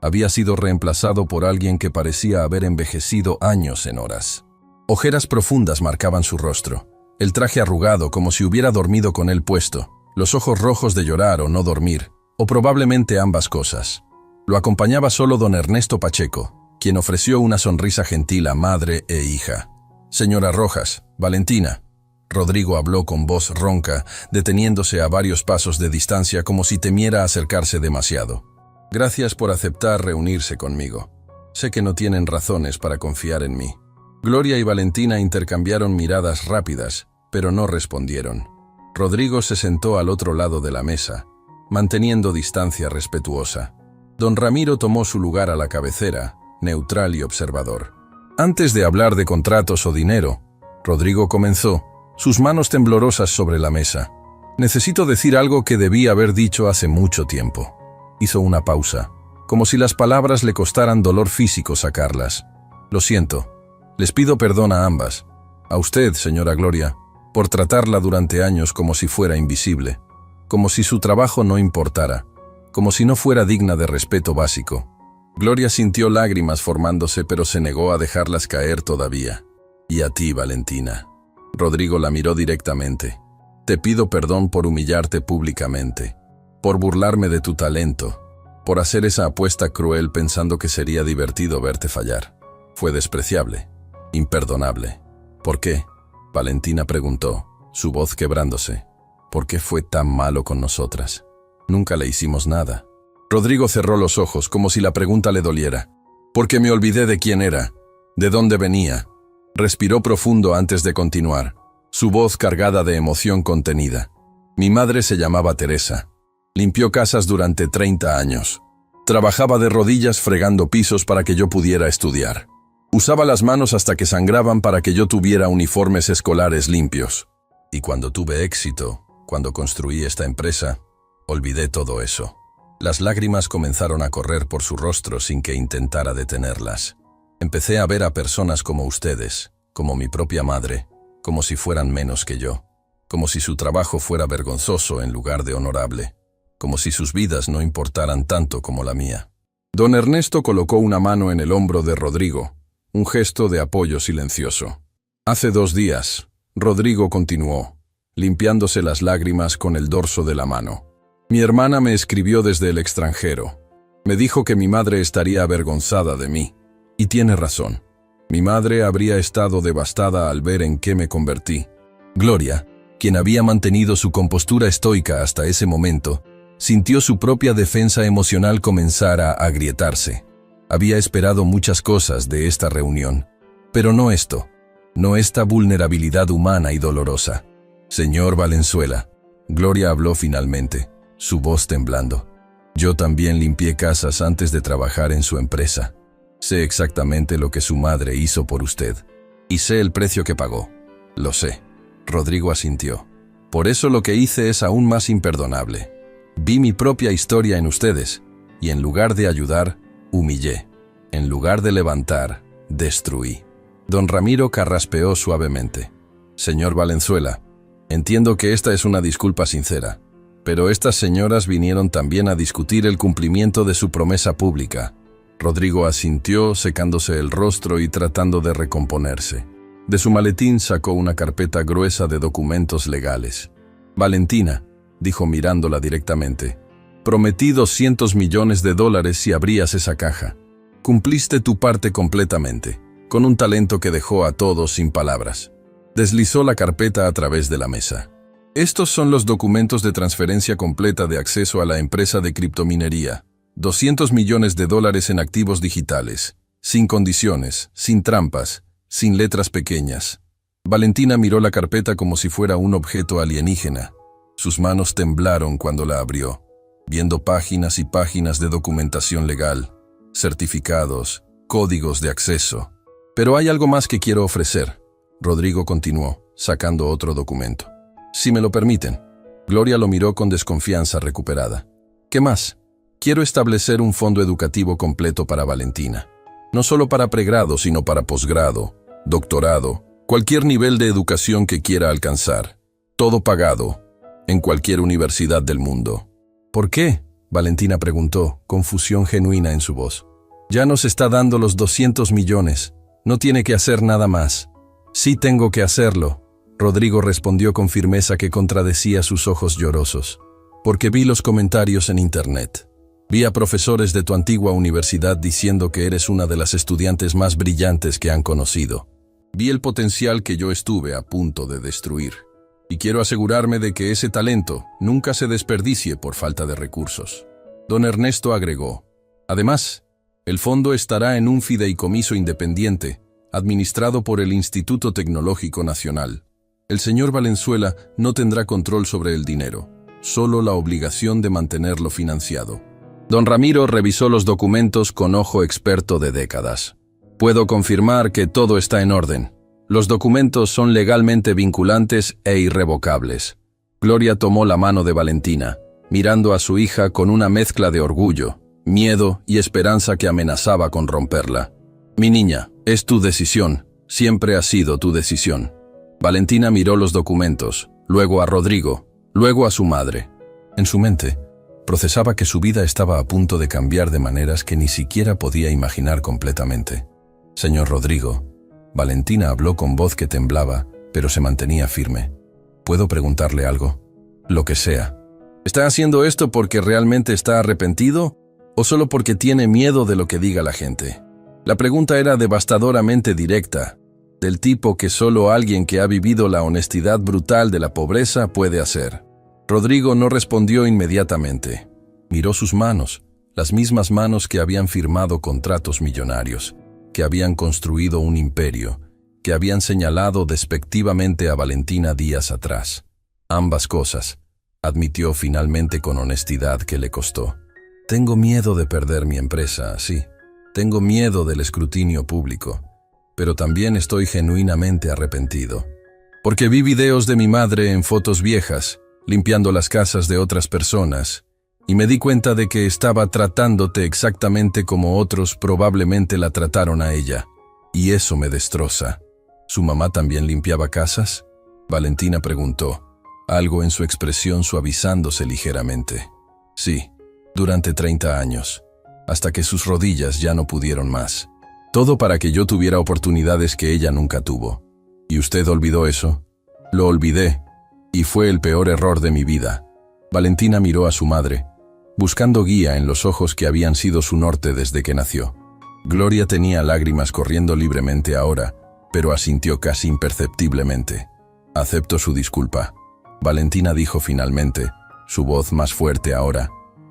había sido reemplazado por alguien que parecía haber envejecido años en horas. Ojeras profundas marcaban su rostro, el traje arrugado como si hubiera dormido con él puesto, los ojos rojos de llorar o no dormir, o probablemente ambas cosas. Lo acompañaba solo don Ernesto Pacheco, quien ofreció una sonrisa gentil a madre e hija. «Señora Rojas, Valentina», Rodrigo habló con voz ronca, deteniéndose a varios pasos de distancia como si temiera acercarse demasiado. «Gracias por aceptar reunirse conmigo. Sé que no tienen razones para confiar en mí». Gloria y Valentina intercambiaron miradas rápidas, pero no respondieron. Rodrigo se sentó al otro lado de la mesa, manteniendo distancia respetuosa. Don Ramiro tomó su lugar a la cabecera, neutral y observador. Antes de hablar de contratos o dinero, Rodrigo comenzó, sus manos temblorosas sobre la mesa. «Necesito decir algo que debí haber dicho hace mucho tiempo». Hizo una pausa, como si las palabras le costaran dolor físico sacarlas. «Lo siento. Les pido perdón a ambas. A usted, señora Gloria, por tratarla durante años como si fuera invisible, como si su trabajo no importara, como si no fuera digna de respeto básico». Gloria sintió lágrimas formándose, pero se negó a dejarlas caer todavía. «Y a ti, Valentina». Rodrigo la miró directamente. «Te pido perdón por humillarte públicamente, por burlarme de tu talento, por hacer esa apuesta cruel pensando que sería divertido verte fallar. Fue despreciable, imperdonable». «¿Por qué?», Valentina preguntó, su voz quebrándose. «¿Por qué fue tan malo con nosotras? Nunca le hicimos nada». Rodrigo cerró los ojos como si la pregunta le doliera. «Porque me olvidé de quién era, de dónde venía». Respiró profundo antes de continuar, su voz cargada de emoción contenida. «Mi madre se llamaba Teresa. Limpió casas durante 30 años. Trabajaba de rodillas fregando pisos para que yo pudiera estudiar. Usaba las manos hasta que sangraban para que yo tuviera uniformes escolares limpios. Y cuando tuve éxito, cuando construí esta empresa, olvidé todo eso. Las lágrimas comenzaron a correr por su rostro sin que intentara detenerlas. Empecé a ver a personas como ustedes, como mi propia madre, como si fueran menos que yo, como si su trabajo fuera vergonzoso en lugar de honorable, como si sus vidas no importaran tanto como la mía. Don Ernesto colocó una mano en el hombro de Rodrigo, un gesto de apoyo silencioso. Hace 2 días, Rodrigo continuó, limpiándose las lágrimas con el dorso de la mano. Mi hermana me escribió desde el extranjero. Me dijo que mi madre estaría avergonzada de mí. Y tiene razón. Mi madre habría estado devastada al ver en qué me convertí. Gloria, quien había mantenido su compostura estoica hasta ese momento, sintió su propia defensa emocional comenzar a agrietarse. Había esperado muchas cosas de esta reunión, pero no esto, no esta vulnerabilidad humana y dolorosa. Señor Valenzuela, Gloria habló finalmente, su voz temblando. Yo también limpié casas antes de trabajar en su empresa. Sé exactamente lo que su madre hizo por usted. Y sé el precio que pagó. Lo sé. Rodrigo asintió. Por eso lo que hice es aún más imperdonable. Vi mi propia historia en ustedes, y en lugar de ayudar, humillé. En lugar de levantar, destruí. Don Ramiro carraspeó suavemente. Señor Valenzuela, entiendo que esta es una disculpa sincera, pero estas señoras vinieron también a discutir el cumplimiento de su promesa pública. Rodrigo asintió, secándose el rostro y tratando de recomponerse. De su maletín sacó una carpeta gruesa de documentos legales. Valentina, dijo mirándola directamente, prometí $200 millones si abrías esa caja. Cumpliste tu parte completamente, con un talento que dejó a todos sin palabras. Deslizó la carpeta a través de la mesa. Estos son los documentos de transferencia completa de acceso a la empresa de criptominería. $200 millones en activos digitales, sin condiciones, sin trampas, sin letras pequeñas. Valentina miró la carpeta como si fuera un objeto alienígena. Sus manos temblaron cuando la abrió, viendo páginas y páginas de documentación legal, certificados, códigos de acceso. Pero hay algo más que quiero ofrecer, Rodrigo continuó, sacando otro documento. Si me lo permiten. Gloria lo miró con desconfianza recuperada. ¿Qué más? Quiero establecer un fondo educativo completo para Valentina. No solo para pregrado, sino para posgrado, doctorado, cualquier nivel de educación que quiera alcanzar. Todo pagado, en cualquier universidad del mundo. ¿Por qué? Valentina preguntó, confusión genuina en su voz. Ya nos está dando los 200 millones. No tiene que hacer nada más. Sí tengo que hacerlo, Rodrigo respondió con firmeza que contradecía sus ojos llorosos. Porque vi los comentarios en internet. Vi a profesores de tu antigua universidad diciendo que eres una de las estudiantes más brillantes que han conocido. Vi el potencial que yo estuve a punto de destruir. Y quiero asegurarme de que ese talento nunca se desperdicie por falta de recursos. Don Ernesto agregó. Además, el fondo estará en un fideicomiso independiente, administrado por el Instituto Tecnológico Nacional. El señor Valenzuela no tendrá control sobre el dinero, solo la obligación de mantenerlo financiado. Don Ramiro revisó los documentos con ojo experto de décadas. Puedo confirmar que todo está en orden. Los documentos son legalmente vinculantes e irrevocables. Gloria tomó la mano de Valentina, mirando a su hija con una mezcla de orgullo, miedo y esperanza que amenazaba con romperla. Mi niña, es tu decisión, siempre ha sido tu decisión. Valentina miró los documentos, luego a Rodrigo, luego a su madre. En su mente, procesaba que su vida estaba a punto de cambiar de maneras que ni siquiera podía imaginar completamente. Señor Rodrigo, Valentina habló con voz que temblaba, pero se mantenía firme. ¿Puedo preguntarle algo? Lo que sea. ¿Está haciendo esto porque realmente está arrepentido o solo porque tiene miedo de lo que diga la gente? La pregunta era devastadoramente directa, del tipo que solo alguien que ha vivido la honestidad brutal de la pobreza puede hacer. Rodrigo no respondió inmediatamente. Miró sus manos, las mismas manos que habían firmado contratos millonarios, que habían construido un imperio, que habían señalado despectivamente a Valentina días atrás. Ambas cosas, admitió finalmente con honestidad que le costó. Tengo miedo de perder mi empresa, sí. Tengo miedo del escrutinio público. pero también estoy genuinamente arrepentido. Porque vi videos de mi madre en fotos viejas, limpiando las casas de otras personas, y me di cuenta de que estaba tratándote exactamente como otros probablemente la trataron a ella. Y eso me destroza. ¿Su mamá también limpiaba casas?, Valentina preguntó, algo en su expresión suavizándose ligeramente. Sí, durante 30 años, hasta que sus rodillas ya no pudieron más. Todo para que yo tuviera oportunidades que ella nunca tuvo. ¿Y usted olvidó eso? Lo olvidé, y fue el peor error de mi vida. Valentina miró a su madre, buscando guía en los ojos que habían sido su norte desde que nació. Gloria tenía lágrimas corriendo libremente ahora, pero asintió casi imperceptiblemente. Acepto su disculpa, Valentina dijo finalmente, su voz más fuerte ahora.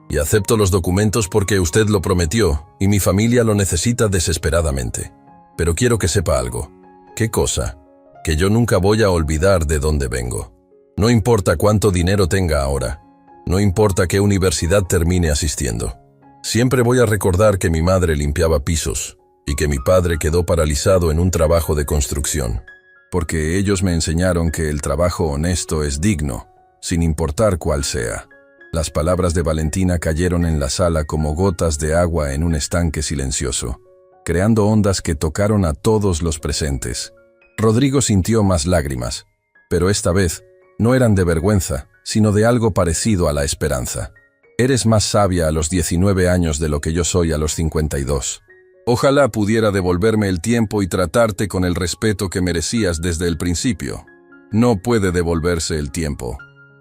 Y acepto los documentos porque usted lo prometió, y mi familia lo necesita desesperadamente. Pero quiero que sepa algo. ¿Qué cosa? Que yo nunca voy a olvidar de dónde vengo. No importa cuánto dinero tenga ahora. No importa qué universidad termine asistiendo. Siempre voy a recordar que mi madre limpiaba pisos y que mi padre quedó paralizado en un trabajo de construcción. Porque ellos me enseñaron que el trabajo honesto es digno, sin importar cuál sea. Las palabras de Valentina cayeron en la sala como gotas de agua en un estanque silencioso, creando ondas que tocaron a todos los presentes. Rodrigo sintió más lágrimas, pero esta vez no eran de vergüenza, sino de algo parecido a la esperanza. Eres más sabia a los 19 años de lo que yo soy a los 52. Ojalá pudiera devolverme el tiempo y tratarte con el respeto que merecías desde el principio. No puede devolverse el tiempo.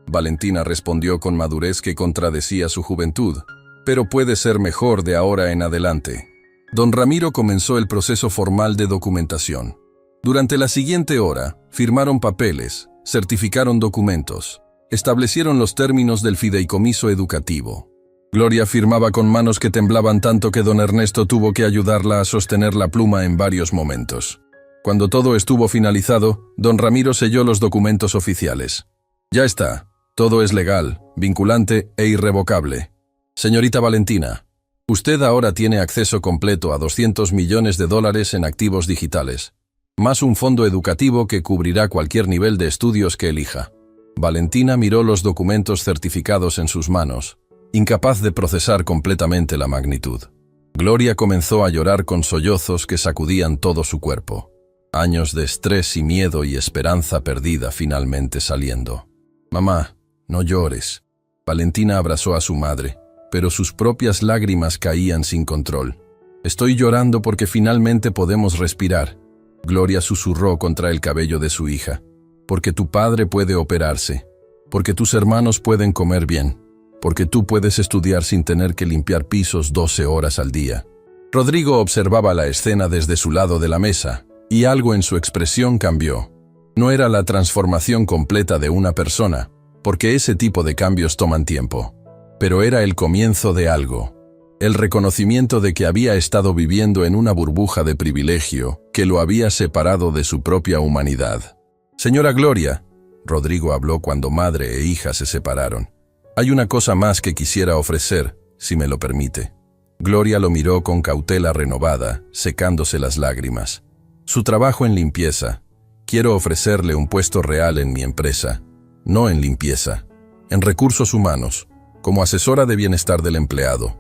Valentina respondió con madurez que contradecía su juventud, pero puede ser mejor de ahora en adelante. Don Ramiro comenzó el proceso formal de documentación. Durante la siguiente hora, firmaron papeles, certificaron documentos, establecieron los términos del fideicomiso educativo. Gloria firmaba con manos que temblaban tanto que don Ernesto tuvo que ayudarla a sostener la pluma en varios momentos. Cuando todo estuvo finalizado, don Ramiro selló los documentos oficiales. Ya está, todo es legal, vinculante e irrevocable. Señorita Valentina, usted ahora tiene acceso completo a $200 millones en activos digitales, más un fondo educativo que cubrirá cualquier nivel de estudios que elija. Valentina miró los documentos certificados en sus manos, incapaz de procesar completamente la magnitud. Gloria comenzó a llorar con sollozos que sacudían todo su cuerpo. Años de estrés y miedo y esperanza perdida finalmente saliendo. «Mamá, no llores». Valentina abrazó a su madre, pero sus propias lágrimas caían sin control. «Estoy llorando porque finalmente podemos respirar», Gloria susurró contra el cabello de su hija. «Porque tu padre puede operarse, porque tus hermanos pueden comer bien, porque tú puedes estudiar sin tener que limpiar pisos 12 horas al día». Rodrigo observaba la escena desde su lado de la mesa, y algo en su expresión cambió. No era la transformación completa de una persona, porque ese tipo de cambios toman tiempo, pero era el comienzo de algo. El reconocimiento de que había estado viviendo en una burbuja de privilegio que lo había separado de su propia humanidad. «Señora Gloria», Rodrigo habló cuando madre e hija se separaron, «hay una cosa más que quisiera ofrecer, si me lo permite». Gloria lo miró con cautela renovada, secándose las lágrimas. «Su trabajo en limpieza. Quiero ofrecerle un puesto real en mi empresa, no en limpieza, en recursos humanos, como asesora de bienestar del empleado.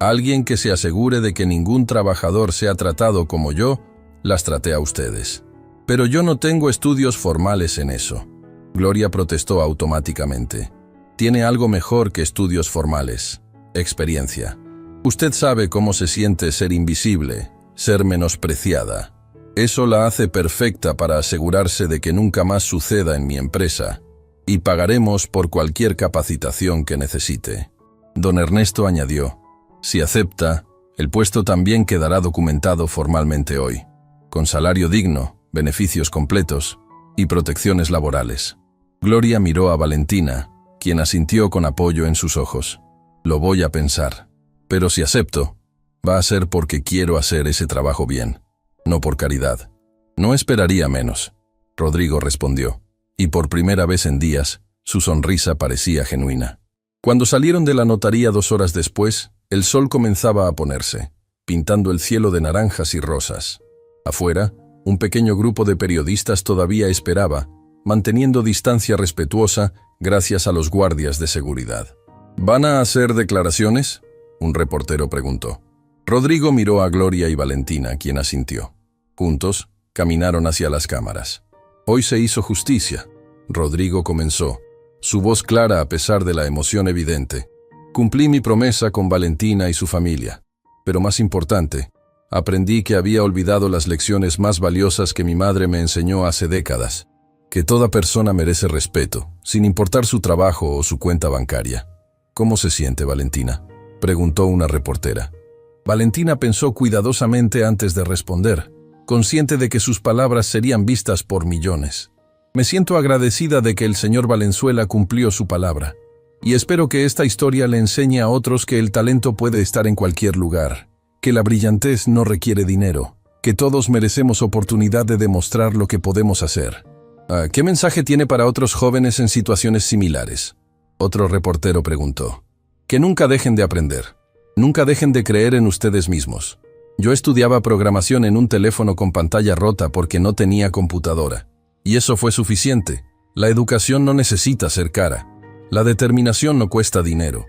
Alguien que se asegure de que ningún trabajador sea tratado como yo las traté a ustedes. Pero yo no tengo estudios formales en eso». Gloria protestó automáticamente. «Tiene algo mejor que estudios formales: experiencia. Usted sabe cómo se siente ser invisible, ser menospreciada. Eso la hace perfecta para asegurarse de que nunca más suceda en mi empresa, y pagaremos por cualquier capacitación que necesite». Don Ernesto añadió: «Si acepta, el puesto también quedará documentado formalmente hoy, con salario digno, beneficios completos y protecciones laborales». Gloria miró a Valentina, quien asintió con apoyo en sus ojos. «Lo voy a pensar. Pero si acepto, va a ser porque quiero hacer ese trabajo bien, no por caridad». «No esperaría menos», Rodrigo respondió, y por primera vez en días, su sonrisa parecía genuina. Cuando salieron de la notaría 2 horas después, el sol comenzaba a ponerse, pintando el cielo de naranjas y rosas. Afuera, Un pequeño grupo de periodistas todavía esperaba, manteniendo distancia respetuosa gracias a los guardias de seguridad. ¿Van a hacer declaraciones?, un reportero preguntó. Rodrigo miró a Gloria y Valentina, quien asintió. Juntos, caminaron hacia las cámaras. Hoy se hizo justicia. Rodrigo comenzó, su voz clara a pesar de la emoción evidente. Cumplí mi promesa con Valentina y su familia. Pero más importante, aprendí que había olvidado las lecciones más valiosas que mi madre me enseñó hace décadas. Que toda persona merece respeto, sin importar su trabajo o su cuenta bancaria. ¿Cómo se siente, Valentina?, preguntó una reportera. Valentina pensó cuidadosamente antes de responder, consciente de que sus palabras serían vistas por millones. Me siento agradecida de que el señor Valenzuela cumplió su palabra, y espero que esta historia le enseñe a otros que el talento puede estar en cualquier lugar, que la brillantez no requiere dinero, que todos merecemos oportunidad de demostrar lo que podemos hacer. ¿Qué mensaje tiene para otros jóvenes en situaciones similares?, otro reportero preguntó. Que nunca dejen de aprender. Nunca dejen de creer en ustedes mismos. Yo estudiaba programación en un teléfono con pantalla rota porque no tenía computadora. Y eso fue suficiente. La educación no necesita ser cara. La determinación no cuesta dinero.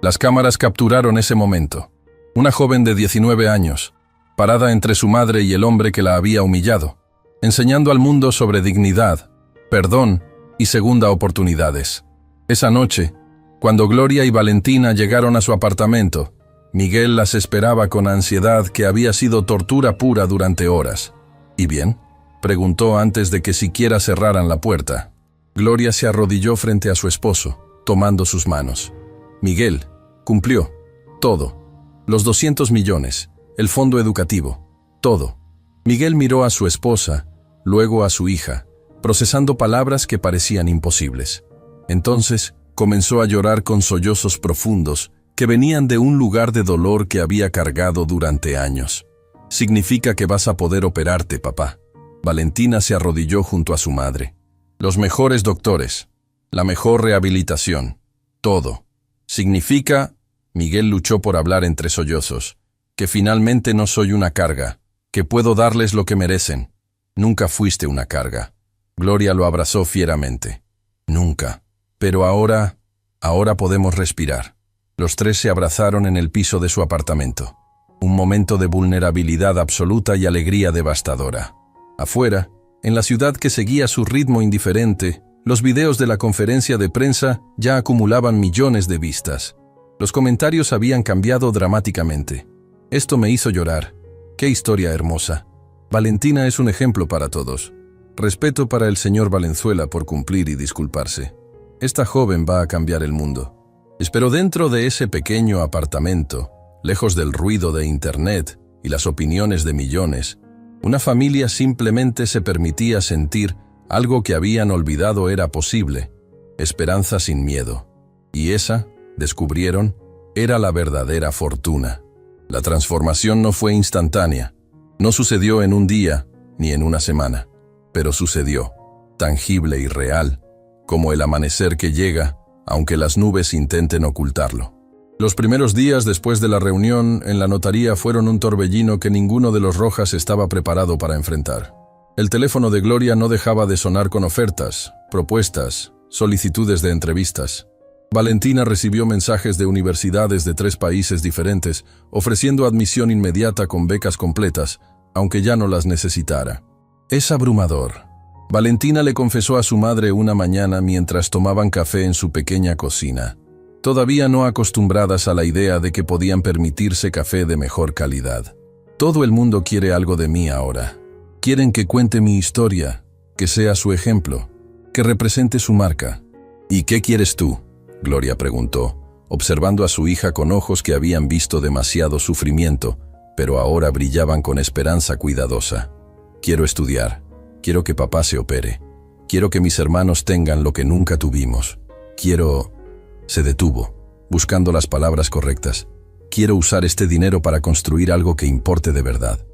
Las cámaras capturaron ese momento. Una joven de 19 años, parada entre su madre y el hombre que la había humillado, enseñando al mundo sobre dignidad, perdón y segunda oportunidades. Esa noche, cuando Gloria y Valentina llegaron a su apartamento, Miguel las esperaba con ansiedad que había sido tortura pura durante horas. ¿Y bien?, preguntó antes de que siquiera cerraran la puerta. Gloria se arrodilló frente a su esposo, tomando sus manos. Miguel cumplió todo. Los 200 millones, el fondo educativo, todo. Miguel miró a su esposa, luego a su hija, procesando palabras que parecían imposibles. Entonces, comenzó a llorar con sollozos profundos que venían de un lugar de dolor que había cargado durante años. Significa que vas a poder operarte, papá. Valentina se arrodilló junto a su madre. Los mejores doctores, la mejor rehabilitación, todo. Significa, Miguel luchó por hablar entre sollozos, que finalmente no soy una carga, que puedo darles lo que merecen. Nunca fuiste una carga. Gloria lo abrazó fieramente. Nunca. Pero ahora podemos respirar. Los tres se abrazaron en el piso de su apartamento. Un momento de vulnerabilidad absoluta y alegría devastadora. Afuera, en la ciudad que seguía su ritmo indiferente, los videos de la conferencia de prensa ya acumulaban millones de vistas. Los comentarios habían cambiado dramáticamente. Esto me hizo llorar. ¡Qué historia hermosa! Valentina es un ejemplo para todos. Respeto para el señor Valenzuela por cumplir y disculparse. Esta joven va a cambiar el mundo. Pero dentro de ese pequeño apartamento, lejos del ruido de Internet y las opiniones de millones, una familia simplemente se permitía sentir algo que habían olvidado era posible, esperanza sin miedo. Y esa, descubrieron, era la verdadera fortuna. La transformación no fue instantánea, no sucedió en un día ni en una semana, pero sucedió, tangible y real, como el amanecer que llega, aunque las nubes intenten ocultarlo. Los primeros días después de la reunión en la notaría fueron un torbellino que ninguno de los Rojas estaba preparado para enfrentar. El teléfono de Gloria no dejaba de sonar con ofertas, propuestas, solicitudes de entrevistas. Valentina recibió mensajes de universidades de 3 países diferentes, ofreciendo admisión inmediata con becas completas, aunque ya no las necesitara. Es abrumador. Valentina le confesó a su madre una mañana mientras tomaban café en su pequeña cocina, todavía no acostumbradas a la idea de que podían permitirse café de mejor calidad. Todo el mundo quiere algo de mí ahora. Quieren que cuente mi historia, que sea su ejemplo, que represente su marca. ¿Y qué quieres tú?, Gloria preguntó, observando a su hija con ojos que habían visto demasiado sufrimiento, pero ahora brillaban con esperanza cuidadosa. Quiero estudiar. Quiero que papá se opere. Quiero que mis hermanos tengan lo que nunca tuvimos. Quiero... Se detuvo, buscando las palabras correctas. Quiero usar este dinero para construir algo que importe de verdad.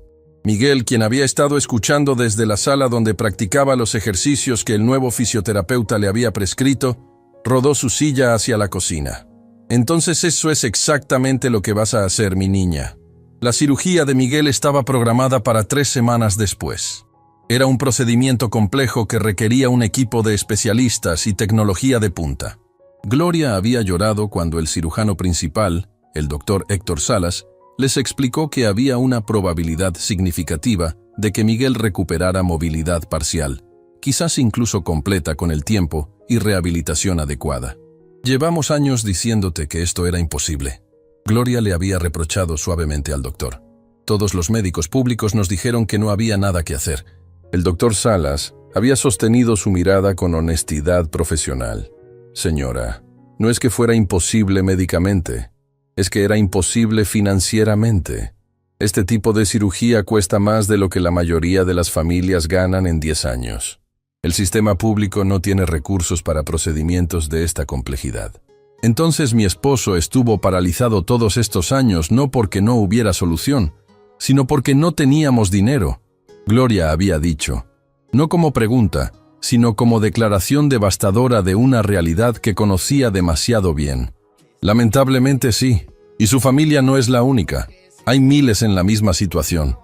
Miguel, quien había estado escuchando desde la sala donde practicaba los ejercicios que el nuevo fisioterapeuta le había prescrito, rodó su silla hacia la cocina. Entonces eso es exactamente lo que vas a hacer, mi niña. La cirugía de Miguel estaba programada para 3 semanas después. Era un procedimiento complejo que requería un equipo de especialistas y tecnología de punta. Gloria había llorado cuando el cirujano principal, el doctor Héctor Salas, les explicó que había una probabilidad significativa de que Miguel recuperara movilidad parcial, quizás incluso completa con el tiempo y rehabilitación adecuada. Llevamos años diciéndote que esto era imposible. Gloria le había reprochado suavemente al doctor. Todos los médicos públicos nos dijeron que no había nada que hacer. El doctor Salas había sostenido su mirada con honestidad profesional. Señora, no es que fuera imposible médicamente, es que era imposible financieramente. Este tipo de cirugía cuesta más de lo que la mayoría de las familias ganan en 10 años. El sistema público no tiene recursos para procedimientos de esta complejidad. Entonces mi esposo estuvo paralizado todos estos años no porque no hubiera solución, sino porque no teníamos dinero. Gloria había dicho, no como pregunta, sino como declaración devastadora de una realidad que conocía demasiado bien. Lamentablemente sí, y su familia no es la única. Hay miles en la misma situación.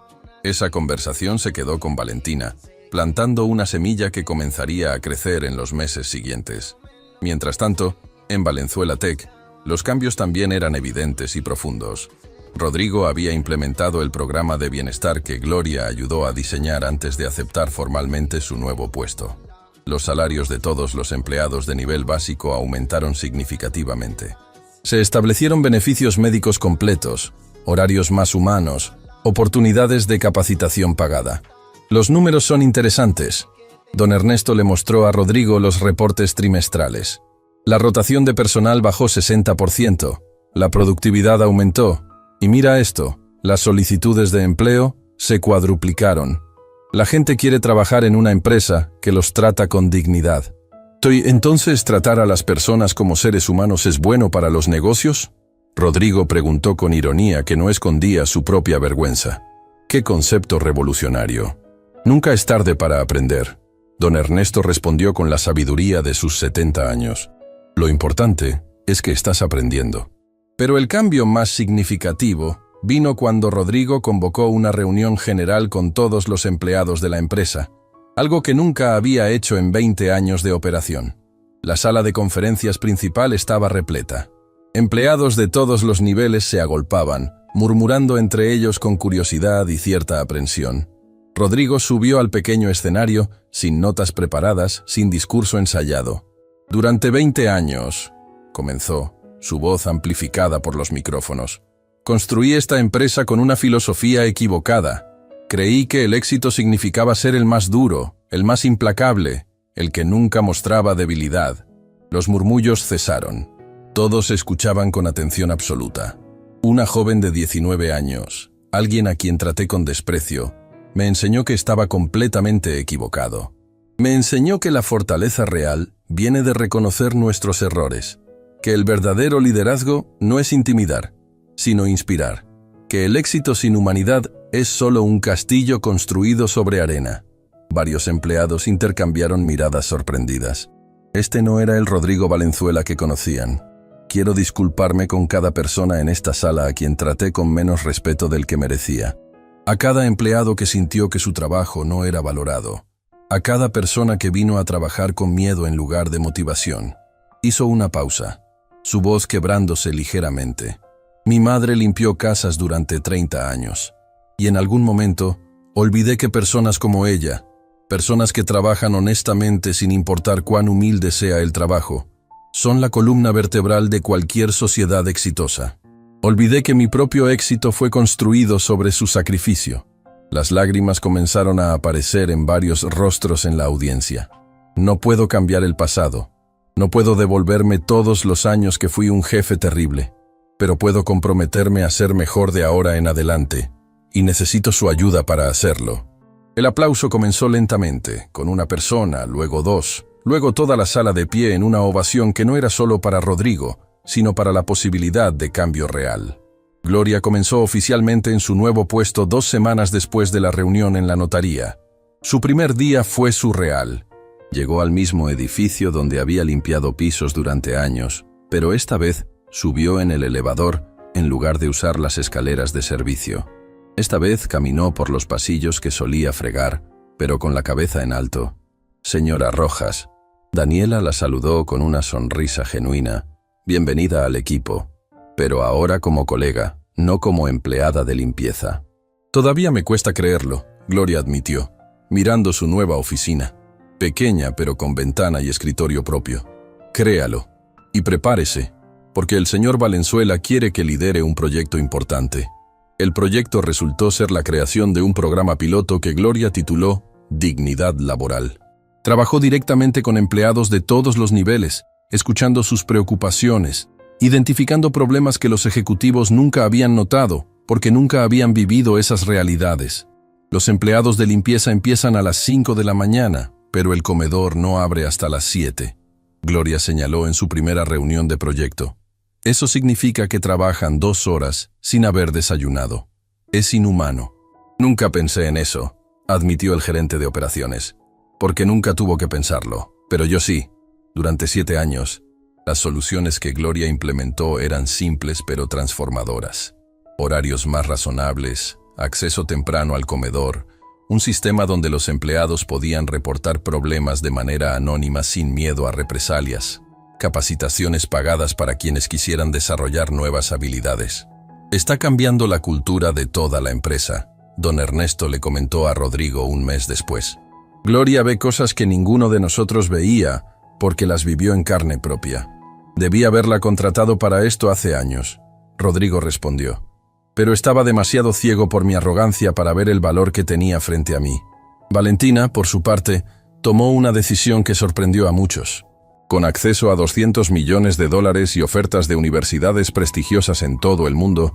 Esa conversación se quedó con Valentina, plantando una semilla que comenzaría a crecer en los meses siguientes. Mientras tanto, en Valenzuela Tech, los cambios también eran evidentes y profundos. Rodrigo había implementado el programa de bienestar que Gloria ayudó a diseñar antes de aceptar formalmente su nuevo puesto. Los salarios de todos los empleados de nivel básico aumentaron significativamente. Se establecieron beneficios médicos completos, horarios más humanos, oportunidades de capacitación pagada. Los números son interesantes. Don Ernesto le mostró a Rodrigo los reportes trimestrales. La rotación de personal bajó 60%, la productividad aumentó, y mira esto, las solicitudes de empleo se cuadruplicaron. La gente quiere trabajar en una empresa que los trata con dignidad. ¿Entonces tratar a las personas como seres humanos es bueno para los negocios? Rodrigo preguntó con ironía que no escondía su propia vergüenza. ¡Qué concepto revolucionario! Nunca es tarde para aprender. Don Ernesto respondió con la sabiduría de sus 70 años. Lo importante es que estás aprendiendo. Pero el cambio más significativo vino cuando Rodrigo convocó una reunión general con todos los empleados de la empresa, algo que nunca había hecho en 20 años de operación. La sala de conferencias principal estaba repleta. Empleados de todos los niveles se agolpaban, murmurando entre ellos con curiosidad y cierta aprensión. Rodrigo subió al pequeño escenario, sin notas preparadas, sin discurso ensayado. Durante 20 años, comenzó, su voz amplificada por los micrófonos, construí esta empresa con una filosofía equivocada. Creí que el éxito significaba ser el más duro, el más implacable, el que nunca mostraba debilidad. Los murmullos cesaron. Todos escuchaban con atención absoluta. Una joven de 19 años, alguien a quien traté con desprecio, me enseñó que estaba completamente equivocado. Me enseñó que la fortaleza real viene de reconocer nuestros errores, que el verdadero liderazgo no es intimidar, sino inspirar, que el éxito sin humanidad es solo un castillo construido sobre arena. Varios empleados intercambiaron miradas sorprendidas. Este no era el Rodrigo Valenzuela que conocían. Quiero disculparme con cada persona en esta sala a quien traté con menos respeto del que merecía. A cada empleado que sintió que su trabajo no era valorado. A cada persona que vino a trabajar con miedo en lugar de motivación. Hizo una pausa, su voz quebrándose ligeramente. Mi madre limpió casas durante 30 años. Y en algún momento, olvidé que personas como ella, personas que trabajan honestamente sin importar cuán humilde sea el trabajo, son la columna vertebral de cualquier sociedad exitosa. Olvidé que mi propio éxito fue construido sobre su sacrificio. Las lágrimas comenzaron a aparecer en varios rostros en la audiencia. No puedo cambiar el pasado. No puedo devolverme todos los años que fui un jefe terrible, pero puedo comprometerme a ser mejor de ahora en adelante, y necesito su ayuda para hacerlo. El aplauso comenzó lentamente, con una persona, luego dos, luego toda la sala de pie en una ovación que no era solo para Rodrigo, sino para la posibilidad de cambio real. Gloria comenzó oficialmente en su nuevo puesto 2 semanas después de la reunión en la notaría. Su primer día fue surreal. Llegó al mismo edificio donde había limpiado pisos durante años, pero esta vez subió en el elevador en lugar de usar las escaleras de servicio. Esta vez caminó por los pasillos que solía fregar, pero con la cabeza en alto. «Señora Rojas». Daniela la saludó con una sonrisa genuina. «Bienvenida al equipo, pero ahora como colega, no como empleada de limpieza». «Todavía me cuesta creerlo», Gloria admitió, mirando su nueva oficina. Pequeña, pero con ventana y escritorio propio. «Créalo. Y prepárese, porque el señor Valenzuela quiere que lidere un proyecto importante». El proyecto resultó ser la creación de un programa piloto que Gloria tituló Dignidad Laboral. Trabajó directamente con empleados de todos los niveles, escuchando sus preocupaciones, identificando problemas que los ejecutivos nunca habían notado, porque nunca habían vivido esas realidades. Los empleados de limpieza empiezan a las 5 de la mañana, pero el comedor no abre hasta las 7. Gloria señaló en su primera reunión de proyecto. Eso significa que trabajan 2 horas sin haber desayunado. Es inhumano. Nunca pensé en eso, admitió el gerente de operaciones, porque nunca tuvo que pensarlo, pero yo sí. Durante 7 años, las soluciones que Gloria implementó eran simples pero transformadoras. Horarios más razonables, acceso temprano al comedor, un sistema donde los empleados podían reportar problemas de manera anónima sin miedo a represalias, capacitaciones pagadas para quienes quisieran desarrollar nuevas habilidades. Está cambiando la cultura de toda la empresa, don Ernesto le comentó a Rodrigo un mes después. Gloria ve cosas que ninguno de nosotros veía porque las vivió en carne propia. Debí haberla contratado para esto hace años, Rodrigo respondió. Pero estaba demasiado ciego por mi arrogancia para ver el valor que tenía frente a mí. Valentina, por su parte, tomó una decisión que sorprendió a muchos. Con acceso a $200 millones y ofertas de universidades prestigiosas en todo el mundo,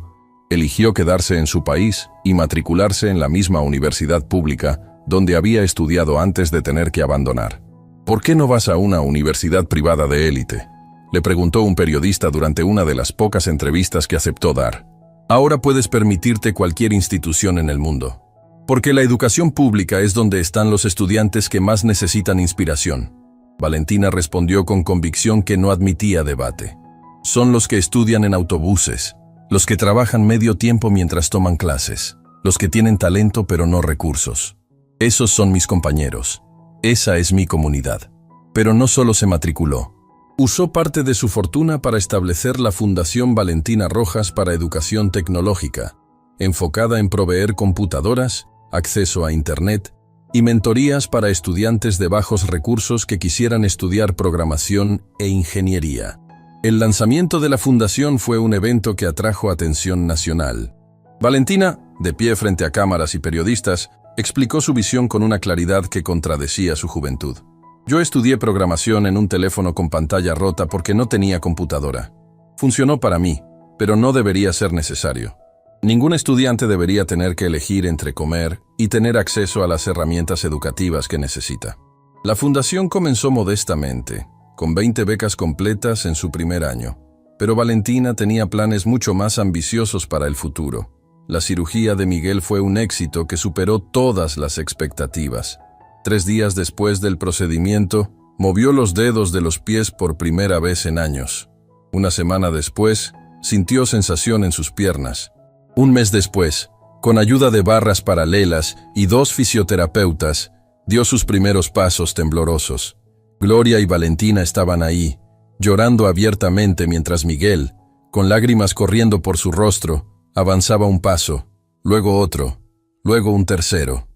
eligió quedarse en su país y matricularse en la misma universidad pública donde había estudiado antes de tener que abandonar. «¿Por qué no vas a una universidad privada de élite?», le preguntó un periodista durante una de las pocas entrevistas que aceptó dar. «Ahora puedes permitirte cualquier institución en el mundo, porque la educación pública es donde están los estudiantes que más necesitan inspiración». Valentina respondió con convicción que no admitía debate. «Son los que estudian en autobuses, los que trabajan medio tiempo mientras toman clases, los que tienen talento pero no recursos. Esos son mis compañeros. Esa es mi comunidad». Pero no solo se matriculó. Usó parte de su fortuna para establecer la Fundación Valentina Rojas para Educación Tecnológica, enfocada en proveer computadoras, acceso a Internet y mentorías para estudiantes de bajos recursos que quisieran estudiar programación e ingeniería. El lanzamiento de la fundación fue un evento que atrajo atención nacional. Valentina, de pie frente a cámaras y periodistas, explicó su visión con una claridad que contradecía su juventud. «Yo estudié programación en un teléfono con pantalla rota porque no tenía computadora. Funcionó para mí, pero no debería ser necesario. Ningún estudiante debería tener que elegir entre comer y tener acceso a las herramientas educativas que necesita». La fundación comenzó modestamente, con 20 becas completas en su primer año, pero Valentina tenía planes mucho más ambiciosos para el futuro. La cirugía de Miguel fue un éxito que superó todas las expectativas. 3 días después del procedimiento, movió los dedos de los pies por primera vez en años. Una semana después, sintió sensación en sus piernas. Un mes después, con ayuda de barras paralelas y 2 fisioterapeutas, dio sus primeros pasos temblorosos. Gloria y Valentina estaban ahí, llorando abiertamente mientras Miguel, con lágrimas corriendo por su rostro, avanzaba un paso, luego otro, luego un tercero.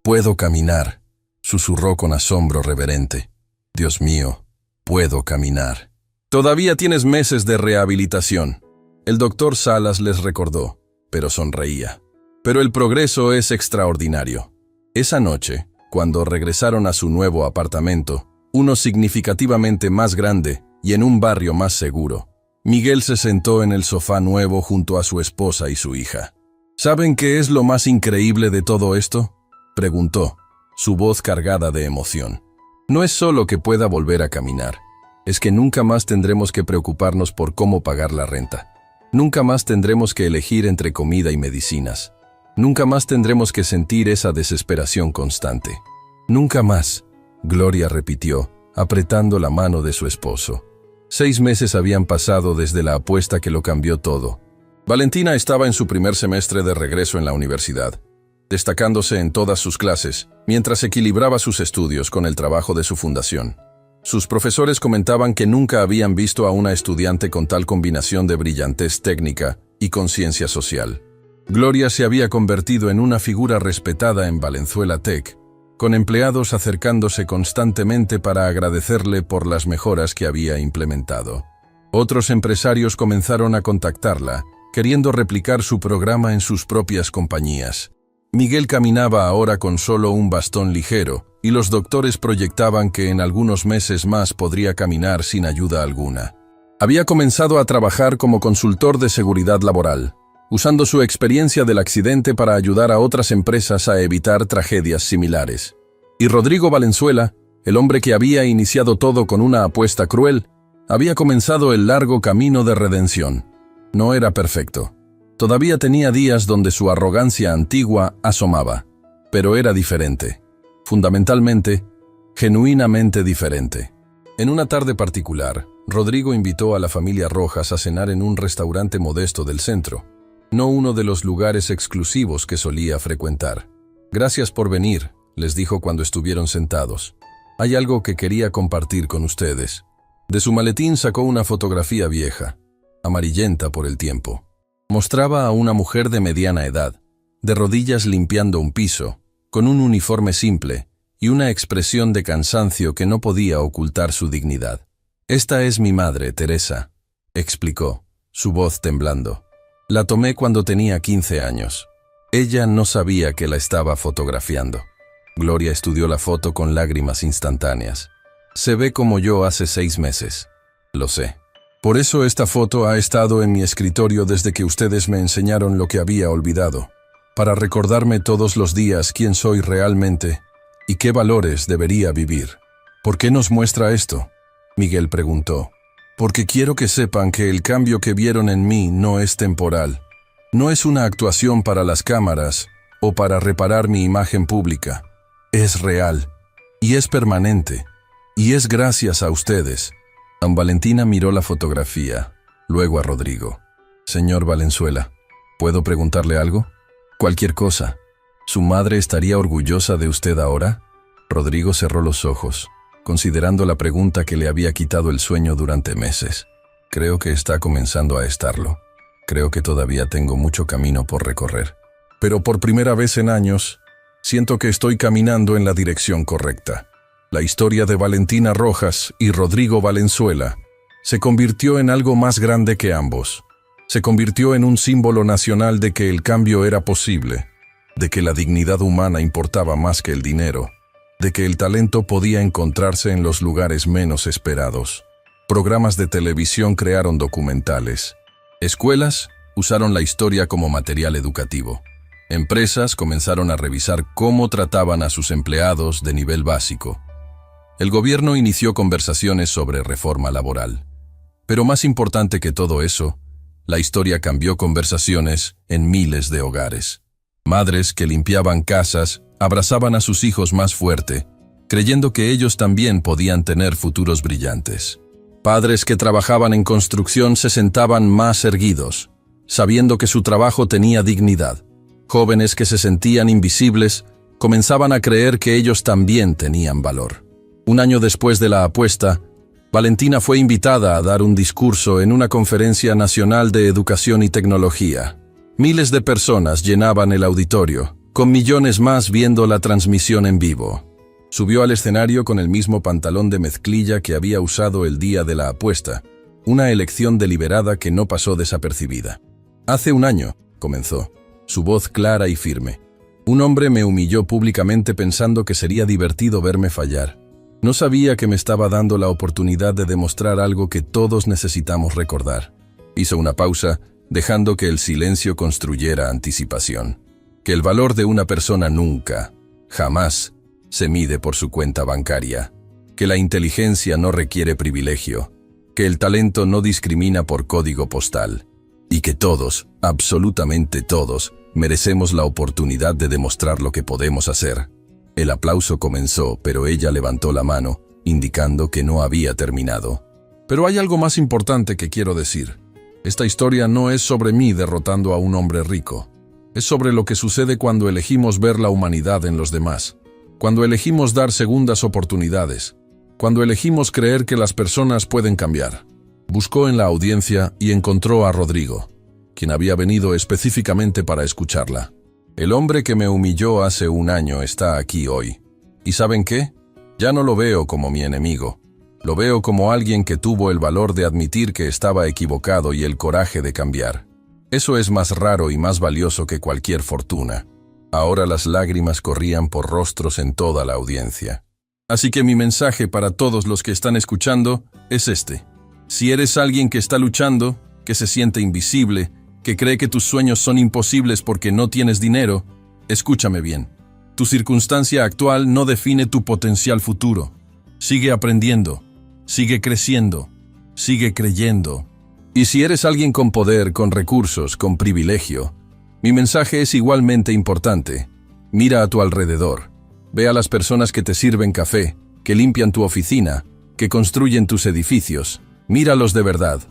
«Puedo caminar», susurró con asombro reverente. «Dios mío, puedo caminar». «Todavía tienes meses de rehabilitación», el doctor Salas les recordó, pero sonreía. «Pero el progreso es extraordinario». Esa noche, cuando regresaron a su nuevo apartamento, uno significativamente más grande y en un barrio más seguro, Miguel se sentó en el sofá nuevo junto a su esposa y su hija. «¿Saben qué es lo más increíble de todo esto?», preguntó, su voz cargada de emoción. «No es solo que pueda volver a caminar, es que nunca más tendremos que preocuparnos por cómo pagar la renta. Nunca más tendremos que elegir entre comida y medicinas. Nunca más tendremos que sentir esa desesperación constante. Nunca más», Gloria repitió, apretando la mano de su esposo. 6 meses habían pasado desde la apuesta que lo cambió todo. Valentina estaba en su primer semestre de regreso en la universidad. destacándose en todas sus clases, mientras equilibraba sus estudios con el trabajo de su fundación. Sus profesores comentaban que nunca habían visto a una estudiante con tal combinación de brillantez técnica y conciencia social. Gloria se había convertido en una figura respetada en Valenzuela Tech, con empleados acercándose constantemente para agradecerle por las mejoras que había implementado. Otros empresarios comenzaron a contactarla, queriendo replicar su programa en sus propias compañías. Miguel caminaba ahora con solo un bastón ligero, y los doctores proyectaban que en algunos meses más podría caminar sin ayuda alguna. Había comenzado a trabajar como consultor de seguridad laboral, usando su experiencia del accidente para ayudar a otras empresas a evitar tragedias similares. Y Rodrigo Valenzuela, el hombre que había iniciado todo con una apuesta cruel, había comenzado el largo camino de redención. No era perfecto. Todavía tenía días donde su arrogancia antigua asomaba, pero era diferente. Fundamentalmente, genuinamente diferente. En una tarde particular, Rodrigo invitó a la familia Rojas a cenar en un restaurante modesto del centro, no uno de los lugares exclusivos que solía frecuentar. «Gracias por venir», les dijo cuando estuvieron sentados. «Hay algo que quería compartir con ustedes». De su maletín sacó una fotografía vieja, amarillenta por el tiempo. Mostraba a una mujer de mediana edad, de rodillas limpiando un piso, con un uniforme simple y una expresión de cansancio que no podía ocultar su dignidad. «Esta es mi madre, Teresa», explicó, su voz temblando. «La tomé cuando tenía 15 años. Ella no sabía que la estaba fotografiando». Gloria estudió la foto con lágrimas instantáneas. «Se ve como yo hace 6 meses. Lo sé. Por eso esta foto ha estado en mi escritorio desde que ustedes me enseñaron lo que había olvidado, para recordarme todos los días quién soy realmente y qué valores debería vivir». «¿Por qué nos muestra esto?», Miguel preguntó. «Porque quiero que sepan que el cambio que vieron en mí no es temporal. No es una actuación para las cámaras o para reparar mi imagen pública. Es real y es permanente. Y es gracias a ustedes». Valentina miró la fotografía, luego a Rodrigo. «Señor Valenzuela, ¿puedo preguntarle algo?». «Cualquier cosa. ¿Su madre estaría orgullosa de usted ahora?». Rodrigo cerró los ojos, considerando la pregunta que le había quitado el sueño durante meses. «Creo que está comenzando a estarlo. Creo que todavía tengo mucho camino por recorrer. Pero por primera vez en años, siento que estoy caminando en la dirección correcta». La historia de Valentina Rojas y Rodrigo Valenzuela se convirtió en algo más grande que ambos. Se convirtió en un símbolo nacional de que el cambio era posible, de que la dignidad humana importaba más que el dinero, de que el talento podía encontrarse en los lugares menos esperados. Programas de televisión crearon documentales. Escuelas usaron la historia como material educativo. Empresas comenzaron a revisar cómo trataban a sus empleados de nivel básico. El gobierno inició conversaciones sobre reforma laboral. Pero más importante que todo eso, la historia cambió conversaciones en miles de hogares. Madres que limpiaban casas abrazaban a sus hijos más fuerte, creyendo que ellos también podían tener futuros brillantes. Padres que trabajaban en construcción se sentaban más erguidos, sabiendo que su trabajo tenía dignidad. Jóvenes que se sentían invisibles comenzaban a creer que ellos también tenían valor. Un año después de la apuesta, Valentina fue invitada a dar un discurso en una conferencia nacional de educación y tecnología. Miles de personas llenaban el auditorio, con millones más viendo la transmisión en vivo. Subió al escenario con el mismo pantalón de mezclilla que había usado el día de la apuesta, una elección deliberada que no pasó desapercibida. «Hace un año», comenzó, su voz clara y firme. «Un hombre me humilló públicamente pensando que sería divertido verme fallar. No sabía que me estaba dando la oportunidad de demostrar algo que todos necesitamos recordar». Hizo una pausa, dejando que el silencio construyera anticipación. Que el valor de una persona nunca, jamás, se mide por su cuenta bancaria. Que la inteligencia no requiere privilegio. Que el talento no discrimina por código postal. Y que todos, absolutamente todos, merecemos la oportunidad de demostrar lo que podemos hacer. El aplauso comenzó, pero ella levantó la mano, indicando que no había terminado. «Pero hay algo más importante que quiero decir. Esta historia no es sobre mí derrotando a un hombre rico. Es sobre lo que sucede cuando elegimos ver la humanidad en los demás, cuando elegimos dar segundas oportunidades, cuando elegimos creer que las personas pueden cambiar. Buscó en la audiencia y encontró a Rodrigo, quien había venido específicamente para escucharla. El hombre que me humilló hace un año está aquí hoy. ¿Y saben qué? Ya no lo veo como mi enemigo. Lo veo como alguien que tuvo el valor de admitir que estaba equivocado y el coraje de cambiar. Eso es más raro y más valioso que cualquier fortuna. Ahora las lágrimas corrían por rostros en toda la audiencia. Así que mi mensaje para todos los que están escuchando es este. Si eres alguien que está luchando, que se siente invisible, que cree que tus sueños son imposibles porque no tienes dinero, escúchame bien. Tu circunstancia actual no define tu potencial futuro. Sigue aprendiendo, sigue creciendo, sigue creyendo. Y si eres alguien con poder, con recursos, con privilegio, mi mensaje es igualmente importante. Mira a tu alrededor. Ve a las personas que te sirven café, que limpian tu oficina, que construyen tus edificios. Míralos de verdad,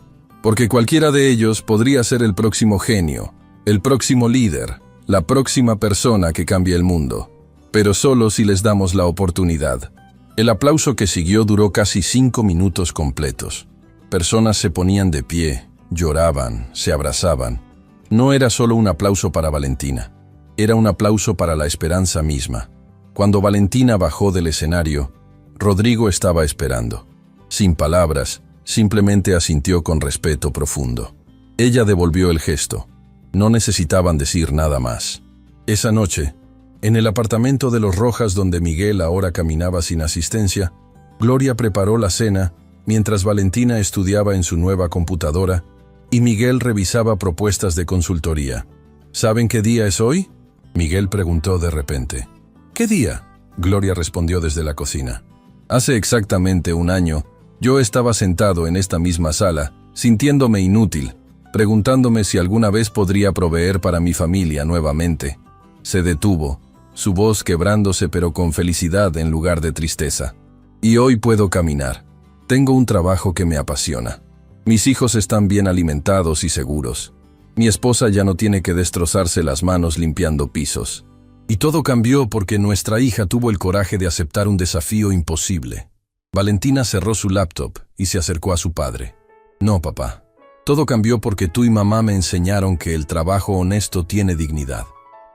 porque cualquiera de ellos podría ser el próximo genio, el próximo líder, la próxima persona que cambie el mundo. Pero solo si les damos la oportunidad. El aplauso que siguió duró casi 5 minutos completos. Personas se ponían de pie, lloraban, se abrazaban. No era solo un aplauso para Valentina, era un aplauso para la esperanza misma. Cuando Valentina bajó del escenario, Rodrigo estaba esperando. Sin palabras, simplemente asintió con respeto profundo. Ella devolvió el gesto. No necesitaban decir nada más. Esa noche, en el apartamento de los Rojas donde Miguel ahora caminaba sin asistencia, Gloria preparó la cena mientras Valentina estudiaba en su nueva computadora y Miguel revisaba propuestas de consultoría. ¿Saben qué día es hoy? Miguel preguntó de repente. ¿Qué día? Gloria respondió desde la cocina. Hace exactamente un año, yo estaba sentado en esta misma sala, sintiéndome inútil, preguntándome si alguna vez podría proveer para mi familia nuevamente. Se detuvo, su voz quebrándose pero con felicidad en lugar de tristeza. Y hoy puedo caminar. Tengo un trabajo que me apasiona. Mis hijos están bien alimentados y seguros. Mi esposa ya no tiene que destrozarse las manos limpiando pisos. Y todo cambió porque nuestra hija tuvo el coraje de aceptar un desafío imposible. Valentina cerró su laptop y se acercó a su padre. No, papá. Todo cambió porque tú y mamá me enseñaron que el trabajo honesto tiene dignidad,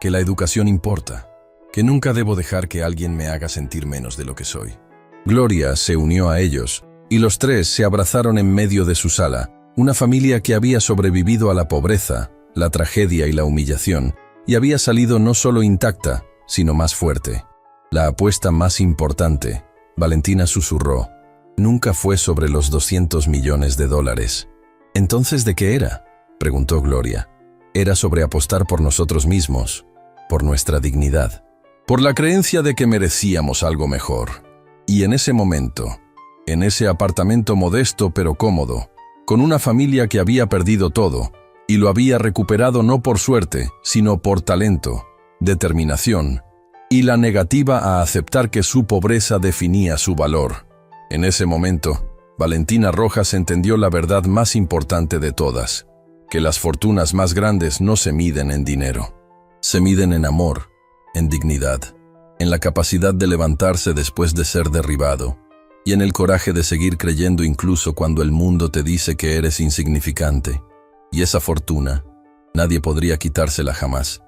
que la educación importa, que nunca debo dejar que alguien me haga sentir menos de lo que soy. Gloria se unió a ellos, y los tres se abrazaron en medio de su sala, una familia que había sobrevivido a la pobreza, la tragedia y la humillación, y había salido no solo intacta, sino más fuerte. La apuesta más importante, Valentina susurró, nunca fue sobre los $200 millones. ¿Entonces de qué era? Preguntó Gloria. Era sobre apostar por nosotros mismos, por nuestra dignidad, por la creencia de que merecíamos algo mejor. Y en ese momento, en ese apartamento modesto pero cómodo, con una familia que había perdido todo, y lo había recuperado no por suerte, sino por talento, determinación, y la negativa a aceptar que su pobreza definía su valor. En ese momento, Valentina Rojas entendió la verdad más importante de todas, que las fortunas más grandes no se miden en dinero. Se miden en amor, en dignidad, en la capacidad de levantarse después de ser derribado, y en el coraje de seguir creyendo incluso cuando el mundo te dice que eres insignificante. Y esa fortuna, nadie podría quitársela jamás.